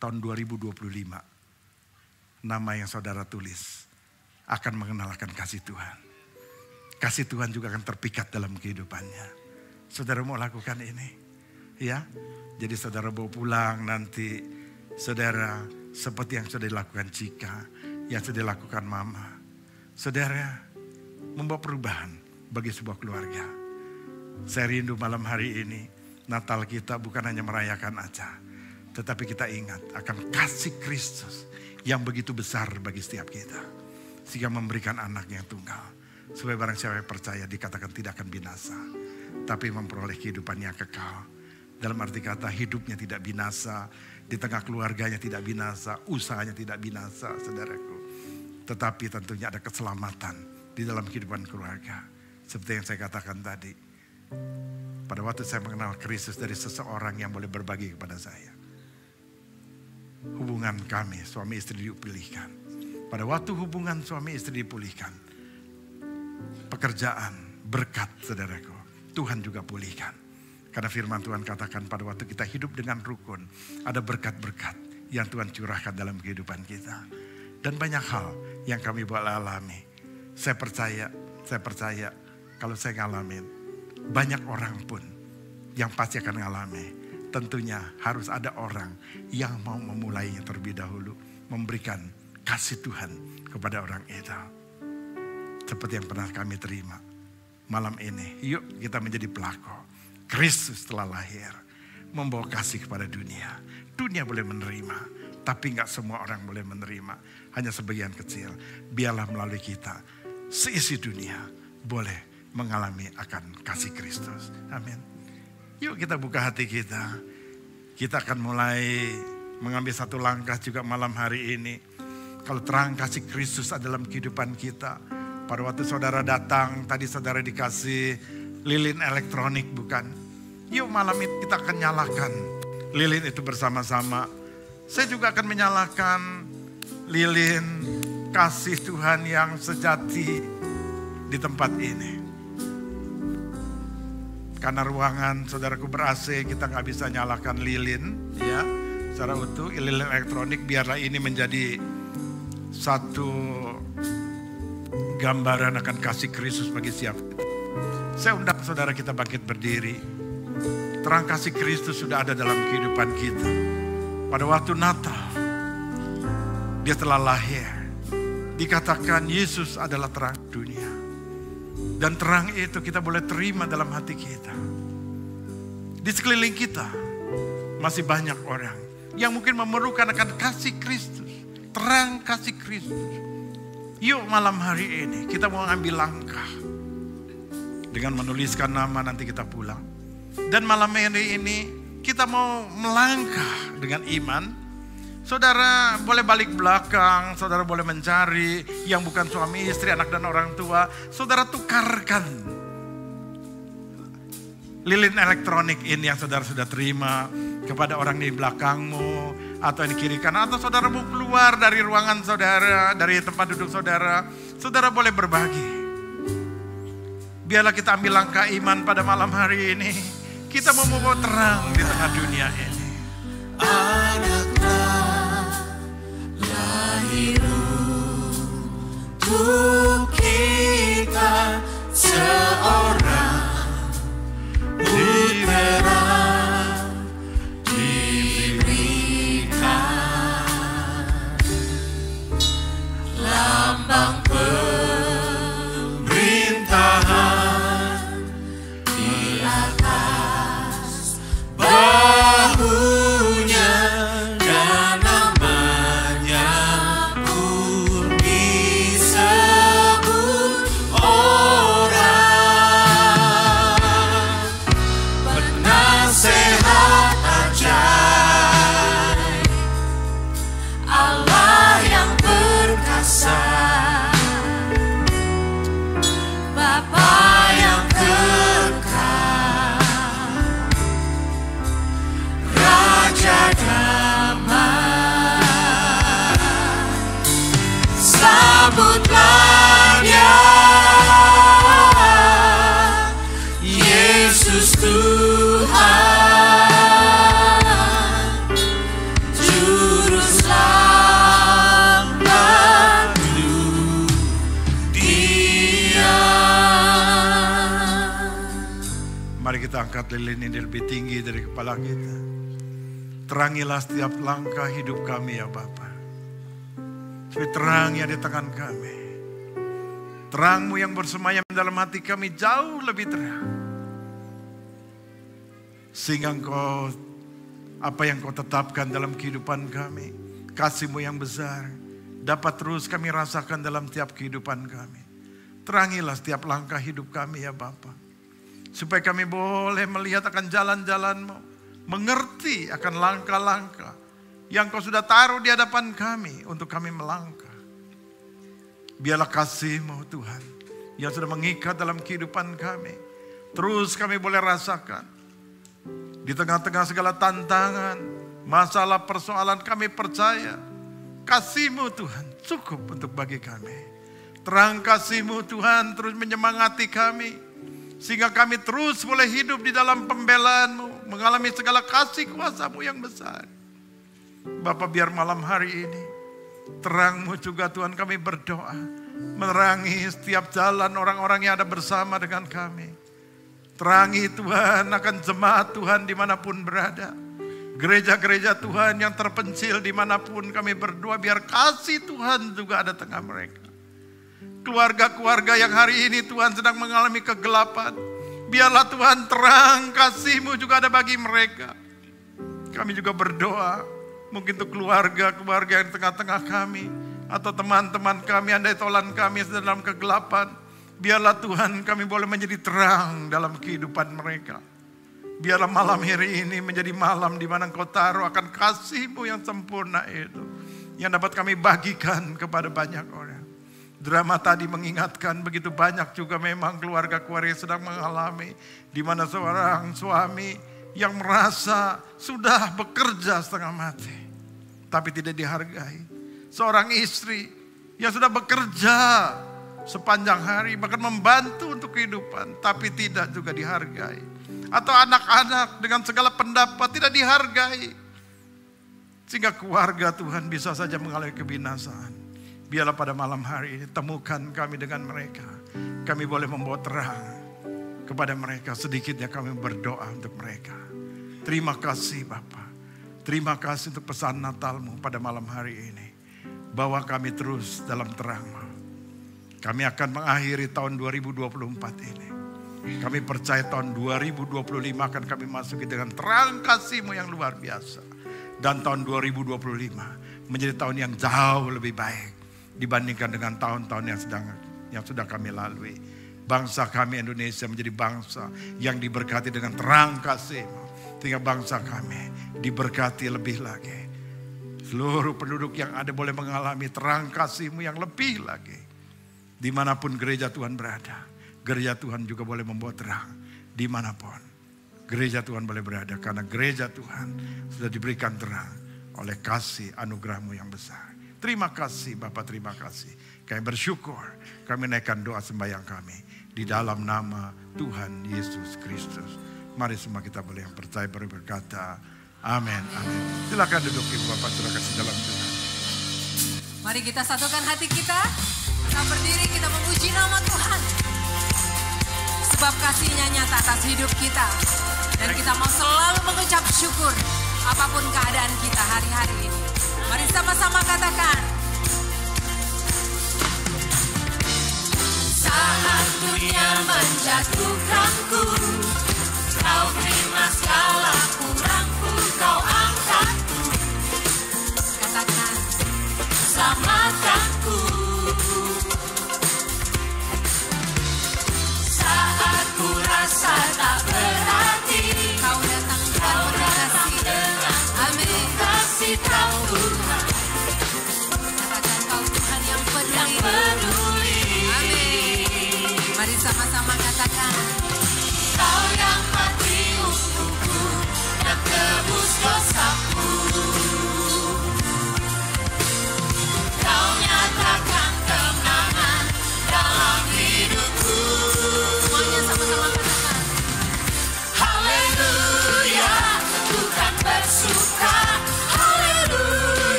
tahun 2025 nama yang saudara tulis akan mengenalkan kasih Tuhan. Kasih Tuhan juga akan terpikat dalam kehidupannya. Saudara mau lakukan ini? Ya, jadi saudara bawa pulang nanti saudara seperti yang sudah dilakukan Cika, yang sudah dilakukan Mama. Saudara membawa perubahan bagi sebuah keluarga. Saya rindu malam hari ini Natal kita bukan hanya merayakan aja, tetapi kita ingat akan kasih Kristus yang begitu besar bagi setiap kita. Sehingga memberikan anaknya yang tunggal. Supaya barang siapa yang percaya dikatakan tidak akan binasa. Tapi memperoleh kehidupan yang kekal. Dalam arti kata hidupnya tidak binasa. Di tengah keluarganya tidak binasa. Usahanya tidak binasa saudaraku. Tetapi tentunya ada keselamatan di dalam kehidupan keluarga. Seperti yang saya katakan tadi. Pada waktu saya mengenal Kristus dari seseorang yang boleh berbagi kepada saya. Hubungan kami suami istri dipulihkan. Pada waktu hubungan suami istri dipulihkan. Pekerjaan, berkat saudaraku. Tuhan juga pulihkan. Karena firman Tuhan katakan pada waktu kita hidup dengan rukun. Ada berkat-berkat yang Tuhan curahkan dalam kehidupan kita. Dan banyak hal yang kami boleh alami. Saya percaya kalau saya ngalamin. Banyak orang pun yang pasti akan ngalami. Tentunya harus ada orang yang mau memulainya terlebih dahulu. Memberikan kasih Tuhan kepada orang itu. Seperti yang pernah kami terima malam ini. Yuk kita menjadi pelaku. Kristus telah lahir. Membawa kasih kepada dunia. Dunia boleh menerima. Tapi gak semua orang boleh menerima. Hanya sebagian kecil. Biarlah melalui kita. Seisi dunia boleh mengalami akan kasih Kristus. Amin. Yuk kita buka hati kita. Kita akan mulai mengambil satu langkah juga malam hari ini. Kalau terang kasih Kristus dalam kehidupan kita. Pada waktu saudara datang, tadi saudara dikasih lilin elektronik bukan? Yuk malam ini kita akan nyalakan lilin itu bersama-sama. Saya juga akan menyalakan lilin kasih Tuhan yang sejati di tempat ini. Karena ruangan saudaraku ber-AC, kita gak bisa nyalakan lilin ya secara utuh. Lilin elektronik biarlah ini menjadi satu gambaran akan kasih Kristus bagi siapa. Saya undang saudara kita bangkit berdiri. Terang kasih Kristus sudah ada dalam kehidupan kita. Pada waktu Natal, Dia telah lahir. Dikatakan Yesus adalah terang dunia. Dan terang itu kita boleh terima dalam hati kita. Di sekeliling kita masih banyak orang yang mungkin memerlukan akan kasih Kristus. terang kasih Kristus. Yuk malam hari ini kita mau ambil langkah dengan menuliskan nama, nanti kita pulang. Dan malam hari ini kita mau melangkah dengan iman. Saudara boleh balik belakang, saudara boleh mencari yang bukan suami istri, anak dan orang tua. Saudara tukarkan lilin elektronik ini yang saudara sudah terima kepada orang di belakangmu atau yang di kiri kanan, atau saudara mau keluar dari ruangan saudara, dari tempat duduk saudara, saudara boleh berbagi. Biarlah kita ambil langkah iman pada malam hari ini. Kita mau membawa terang di tengah dunia ini. Lahir untuk kita seorang putra diberikan, lambang pemerintahan di atas bahunya, dan namanya pun disebut orang penasehat ajaib, Allah yang perkasa, Bapa yang kekal, Raja damai. Sambutlah Dia, Yesus Tuhan, Juru Selamat Dia. Mari kita angkat lilin ini lebih tinggi dari kepala kita. Terangilah setiap langkah hidup kami ya Bapa. Supaya terang ya di tangan kami. Terang-Mu yang bersemayam dalam hati kami jauh lebih terang. Sehingga Engkau, apa yang Kau tetapkan dalam kehidupan kami, kasih-Mu yang besar, dapat terus kami rasakan dalam tiap kehidupan kami. Terangilah setiap langkah hidup kami ya Bapa. Supaya kami boleh melihat akan jalan-jalan-Mu, mengerti akan langkah-langkah yang Kau sudah taruh di hadapan kami untuk kami melangkah. Biarlah kasih-Mu Tuhan yang sudah mengikat dalam kehidupan kami, terus kami boleh rasakan. Di tengah-tengah segala tantangan, masalah, persoalan, kami percaya kasih-Mu Tuhan cukup untuk bagi kami. Terang kasih-Mu Tuhan terus menyemangati kami, sehingga kami terus boleh hidup di dalam pembelaan-Mu, mengalami segala kasih kuasa-Mu yang besar. Bapa, biar malam hari ini terang-Mu juga Tuhan, kami berdoa menerangi setiap jalan orang-orang yang ada bersama dengan kami. Terangi Tuhan akan jemaat Tuhan dimanapun berada. Gereja-gereja Tuhan yang terpencil dimanapun kami berdoa, biar kasih Tuhan juga ada tengah mereka. Keluarga-keluarga yang hari ini Tuhan sedang mengalami kegelapan, biarlah Tuhan terang kasih-Mu juga ada bagi mereka. Kami juga berdoa mungkin untuk keluarga-keluarga yang tengah-tengah kami, atau teman-teman kami, andai tolan kami sedang dalam kegelapan, biarlah Tuhan kami boleh menjadi terang dalam kehidupan mereka. Biarlah malam hari ini menjadi malam di mana Engkau taruh akan kasih-Mu yang sempurna itu, yang dapat kami bagikan kepada banyak orang. Drama tadi mengingatkan begitu banyak juga memang keluarga-keluarga yang sedang mengalami, di mana seorang suami yang merasa sudah bekerja setengah mati, tapi tidak dihargai. Seorang istri yang sudah bekerja sepanjang hari, bahkan membantu untuk kehidupan, tapi tidak juga dihargai. Atau anak-anak dengan segala pendapat tidak dihargai. Sehingga keluarga Tuhan bisa saja mengalami kebinasaan. Biarlah pada malam hari ini temukan kami dengan mereka. Kami boleh membawa terang kepada mereka. Sedikitnya kami berdoa untuk mereka. Terima kasih Bapa. Terima kasih untuk pesan Natal-Mu pada malam hari ini. Bawa kami terus dalam terang-Mu. Kami akan mengakhiri tahun 2024 ini. Kami percaya tahun 2025 akan kami masuki dengan terang kasih-Mu yang luar biasa. Dan tahun 2025 menjadi tahun yang jauh lebih baik dibandingkan dengan tahun-tahun yang sudah kami lalui. Bangsa kami Indonesia menjadi bangsa yang diberkati dengan terang kasih-Mu, sehingga bangsa kami diberkati lebih lagi. Seluruh penduduk yang ada boleh mengalami terang kasih-Mu yang lebih lagi. Dimanapun gereja Tuhan berada, gereja Tuhan juga boleh membawa terang. Dimanapun gereja Tuhan boleh berada, karena gereja Tuhan sudah diberikan terang oleh kasih anugerah-Mu yang besar. Terima kasih Bapak, terima kasih. Kami bersyukur, kami naikkan doa sembahyang kami di dalam nama Tuhan Yesus Kristus. Mari semua kita boleh yang percaya berkata, amin, amin. Silakan duduk Ibu Bapak, silakan di dalam Tuhan. Mari kita satukan hati kita, kita berdiri, kita memuji nama Tuhan. Sebab kasih-Nya nyata atas hidup kita. Dan kita mau selalu mengucap syukur apapun keadaan kita hari-hari ini. Mari sama-sama katakan. Saat dunia menjatuhkanku, Kau terima segala kurangku, Kau angkatku. Katakan, selamatkanku. Saat ku rasa tak berarti, Kau datang dengan kasih Kau Tuhan. Katakan, Kau Tuhan yang peduli. Amin. Mari sama-sama katakan. Kau yang mati untukku,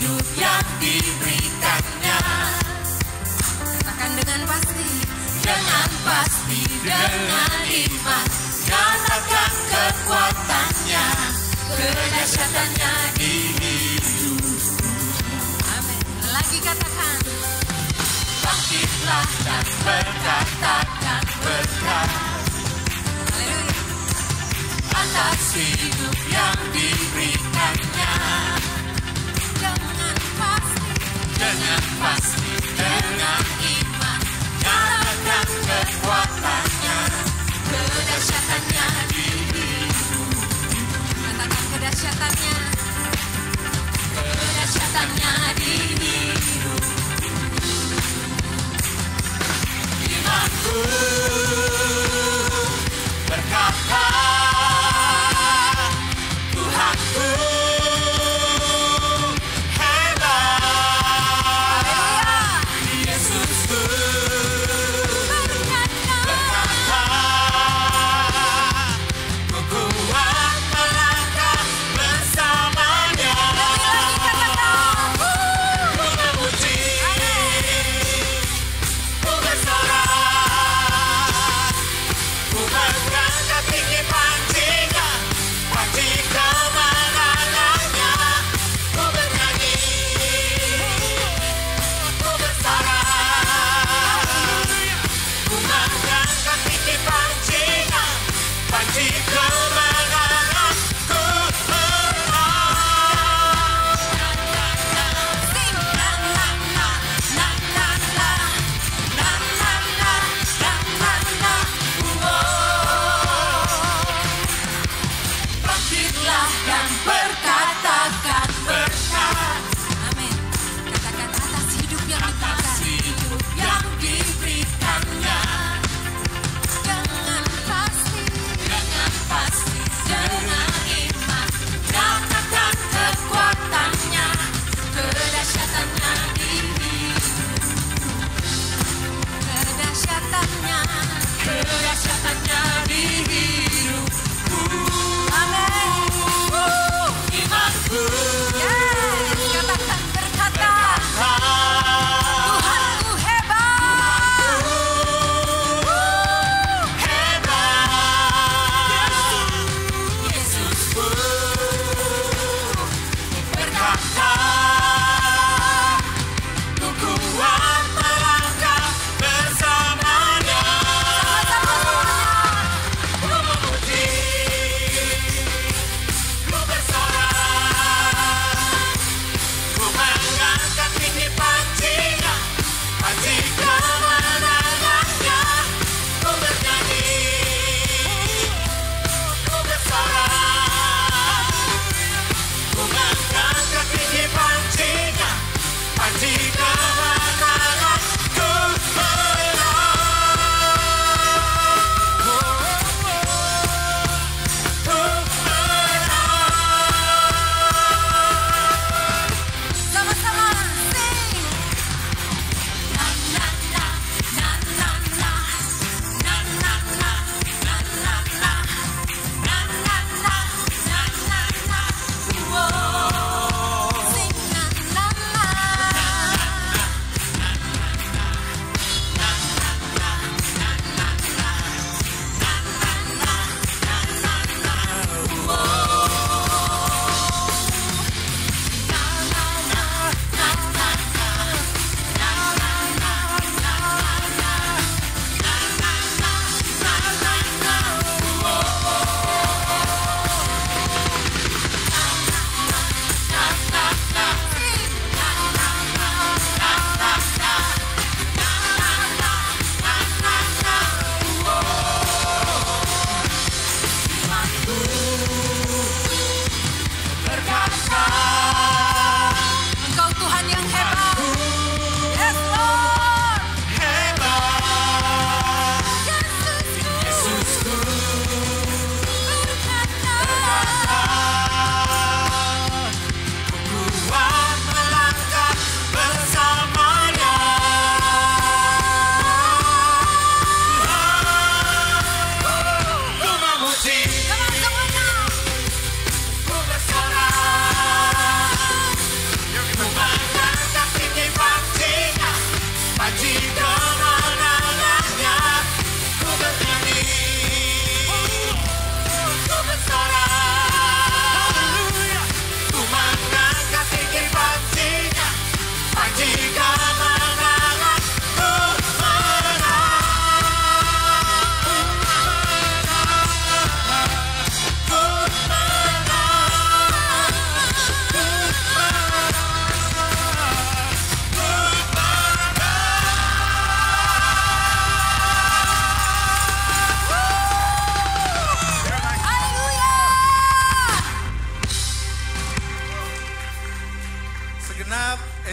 hidup yang diberikannya. Katakan dengan pasti, dengan pasti, dengan iman, nyatakan kekuatannya, kedahsyatannya di hidupku. Amin. Lagi katakan, bangkitlah dan berkatakan berkat. Haleluya. Atas hidup yang diberikannya. Dengan pasti, dengan iman, nyatakan kekuatannya, kedahsyatannya di hidupku. Katakan kedahsyatannya, kedahsyatannya di hidupku. Imanku berkata, Tuhanku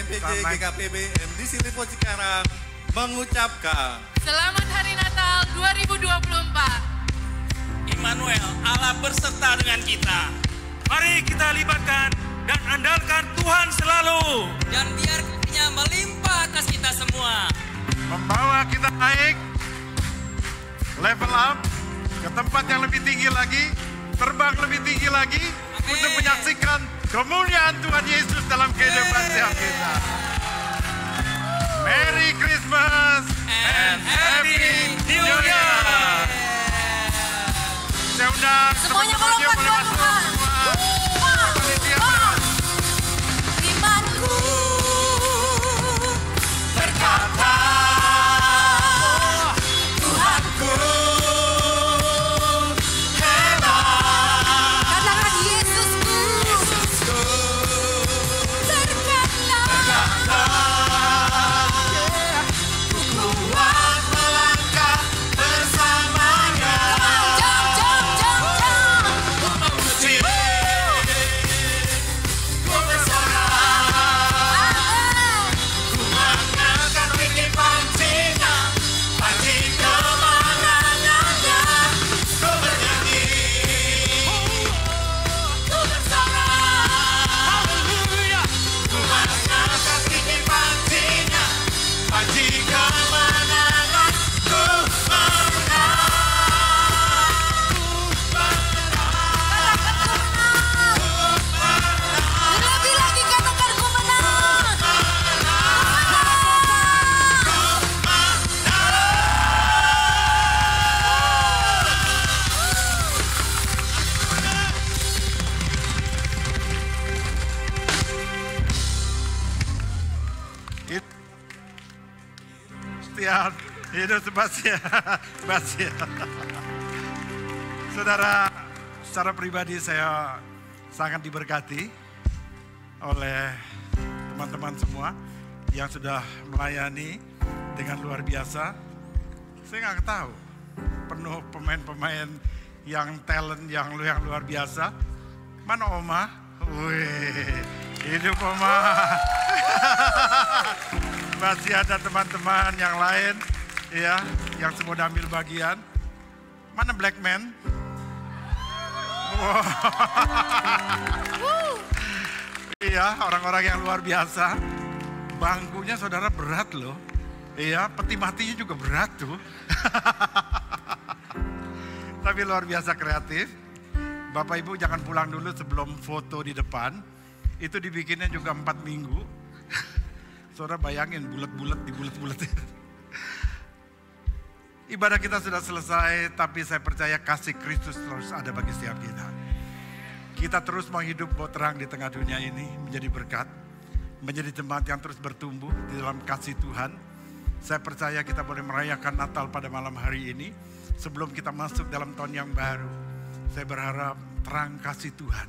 MPJ GKPB MDC Lipo Cikarang mengucapkan Selamat Hari Natal 2024. Immanuel, Allah berserta dengan kita. Mari kita libatkan dan andalkan Tuhan selalu. Dan biar kasih-Nya melimpah atas kita semua. Membawa kita naik, level up, ke tempat yang lebih tinggi lagi, terbang lebih tinggi lagi, untuk menyaksikan kemuliaan Tuhan Yesus dalam kehidupan setiap kita. Merry Christmas and Happy New Year. Saya undang Semuanya melompat boleh buat masuk Tuhan. semua. Panitia boleh masuk. Imanku berkata, Tuhanku hebat. Katakan Yesusku. Berkata, ku kuat melangkah bersamanya. Ku memuji, ku bersorak, ku mengangkat tinggi pancinya, panci kemenangannya. Ku bernyanyi, ku bersorak, ku mengangkat tinggi pancinya, panci kemenangan. Ku Lebih lagi katakan ku menang. Setia hidup Sebastian. Saudara, secara pribadi saya sangat diberkati oleh teman-teman semua yang sudah melayani dengan luar biasa. Saya nggak tahu, penuh pemain-pemain yang talent yang luar biasa. Mana Oma? Wih, hidup Oma. Masih ada teman-teman yang lain ya, yang semua ambil bagian. Mana Black Man? Wow. Iya, orang-orang yang luar biasa. Bangkunya saudara berat loh. Iya, peti matinya juga berat tuh. Tapi luar biasa kreatif. Bapak Ibu jangan pulang dulu sebelum foto di depan. Itu dibikinnya juga 4 minggu. Saudara bayangin bulat-bulat dibulat-bulatin. Ibadah kita sudah selesai, tapi saya percaya kasih Kristus terus ada bagi setiap kita. Kita terus menghidup bawa terang di tengah dunia ini, menjadi berkat, menjadi jemaat yang terus bertumbuh di dalam kasih Tuhan. Saya percaya kita boleh merayakan Natal pada malam hari ini, sebelum kita masuk dalam tahun yang baru. Saya berharap terang kasih Tuhan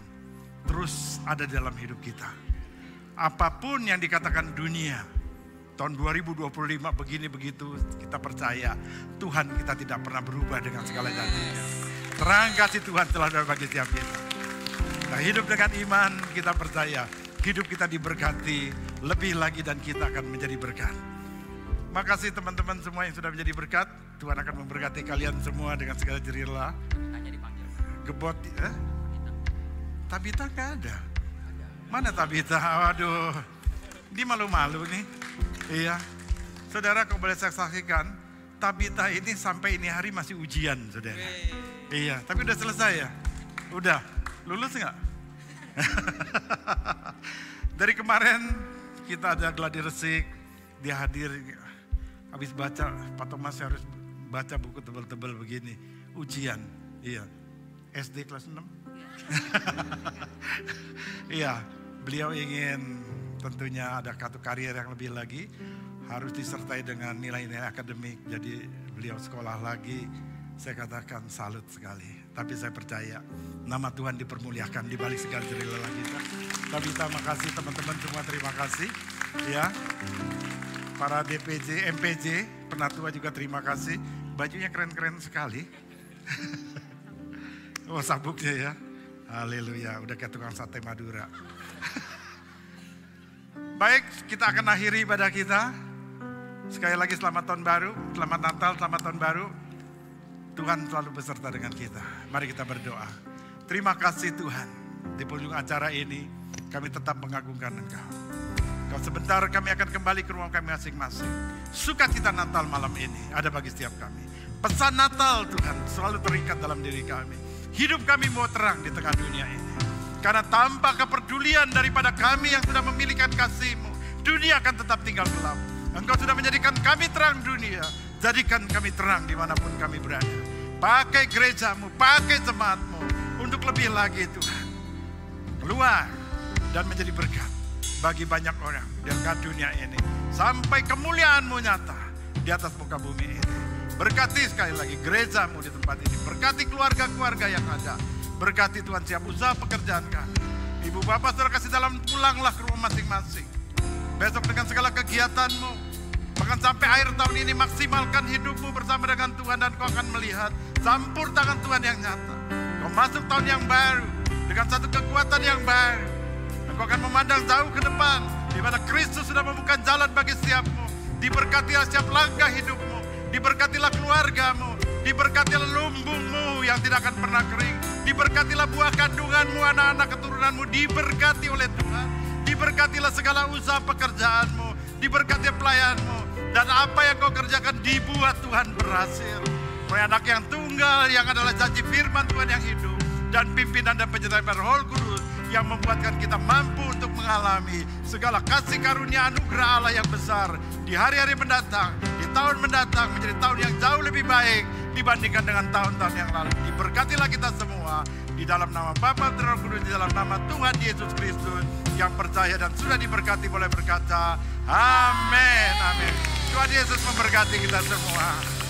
terus ada dalam hidup kita. Apapun yang dikatakan dunia, tahun 2025 begini begitu, kita percaya Tuhan kita tidak pernah berubah dengan segala janjinya. Terang kasih Tuhan telah ada bagi setiap kita. Kita hidup dengan iman, kita percaya hidup kita diberkati lebih lagi dan kita akan menjadi berkat. Makasih teman-teman semua yang sudah menjadi berkat. Tuhan akan memberkati kalian semua dengan segala jerila. Gebot, Tabita gak ada. Mana Tabita? Waduh, dia malu-malu nih. Iya, saudara kalau boleh saya saksikan, Tabita ini sampai ini hari masih ujian, saudara. Iya, tapi udah selesai ya? Udah, lulus nggak? Dari kemarin kita ada gladi resik, dia hadir, habis baca, Pak Thomas harus baca buku tebal-tebal begini, ujian, iya. SD kelas 6? Iya, beliau ingin tentunya ada kartu karier yang lebih lagi, harus disertai dengan nilai-nilai akademik, jadi beliau sekolah lagi, saya katakan salut sekali. Tapi saya percaya nama Tuhan dipermuliakan di balik segala jerila kita. Tabita, makasih teman-teman semua, terima kasih. Ya, para DPJ, MPJ, penatua juga terima kasih. Bajunya keren-keren sekali. Oh sabuknya ya, haleluya, udah kayak tukang sate Madura. Baik, kita akan akhiri ibadah kita. Sekali lagi selamat tahun baru, selamat Natal, selamat tahun baru. Tuhan selalu beserta dengan kita. Mari kita berdoa. Terima kasih Tuhan. Di penghujung acara ini kami tetap mengagungkan Engkau. Kalau sebentar kami akan kembali ke rumah kami masing-masing. Sukacita Natal malam ini ada bagi setiap kami. Pesan Natal Tuhan selalu terikat dalam diri kami. Hidup kami mau terang di tengah dunia ini. Karena tanpa kepedulian daripada kami yang sudah memiliki kasih-Mu, dunia akan tetap tinggal gelap. Engkau sudah menjadikan kami terang dunia. Jadikan kami terang dimanapun kami berada. Pakai gereja-Mu, pakai jemaat-Mu untuk lebih lagi Tuhan. Keluar dan menjadi berkat bagi banyak orang di tengah dunia ini. Sampai kemuliaan-Mu nyata di atas muka bumi ini. Berkati sekali lagi gereja-Mu di tempat ini. Berkati keluarga-keluarga yang ada. Berkati Tuhan siap usaha pekerjaan kami. Ibu Bapak saudara kasih dalam, pulanglah ke rumah masing-masing. Besok dengan segala kegiatan-Mu. Bahkan sampai akhir tahun ini maksimalkan hidup-Mu bersama dengan Tuhan. Dan Kau akan melihat campur tangan Tuhan yang nyata. Kau masuk tahun yang baru dengan satu kekuatan yang baru. Dan Kau akan memandang jauh ke depan, di mana Kristus sudah membuka jalan bagi setiap-Mu. Diberkatilah setiap langkah hidup-Mu. Diberkatilah keluarga-Mu. Diberkatilah lumbung-Mu yang tidak akan pernah kering. Diberkatilah buah kandungan-Mu, anak-anak keturunan-Mu. Diberkati oleh Tuhan. Diberkatilah segala usaha pekerjaan-Mu. Diberkati pelayan-Mu. Dan apa yang Kau kerjakan dibuat Tuhan berhasil. Oleh anak yang tunggal yang adalah janji firman Tuhan yang hidup. Dan pimpinan dan penyertaan Roh Kudus yang membuatkan kita mampu untuk mengalami segala kasih karunia anugerah Allah yang besar di hari-hari mendatang, di tahun mendatang menjadi tahun yang jauh lebih baik dibandingkan dengan tahun-tahun yang lalu. Diberkatilah kita semua di dalam nama Bapa dan Roh Kudus, di dalam nama Tuhan Yesus Kristus yang percaya dan sudah diberkati boleh berkata amin, amin. Tuhan Yesus memberkati kita semua.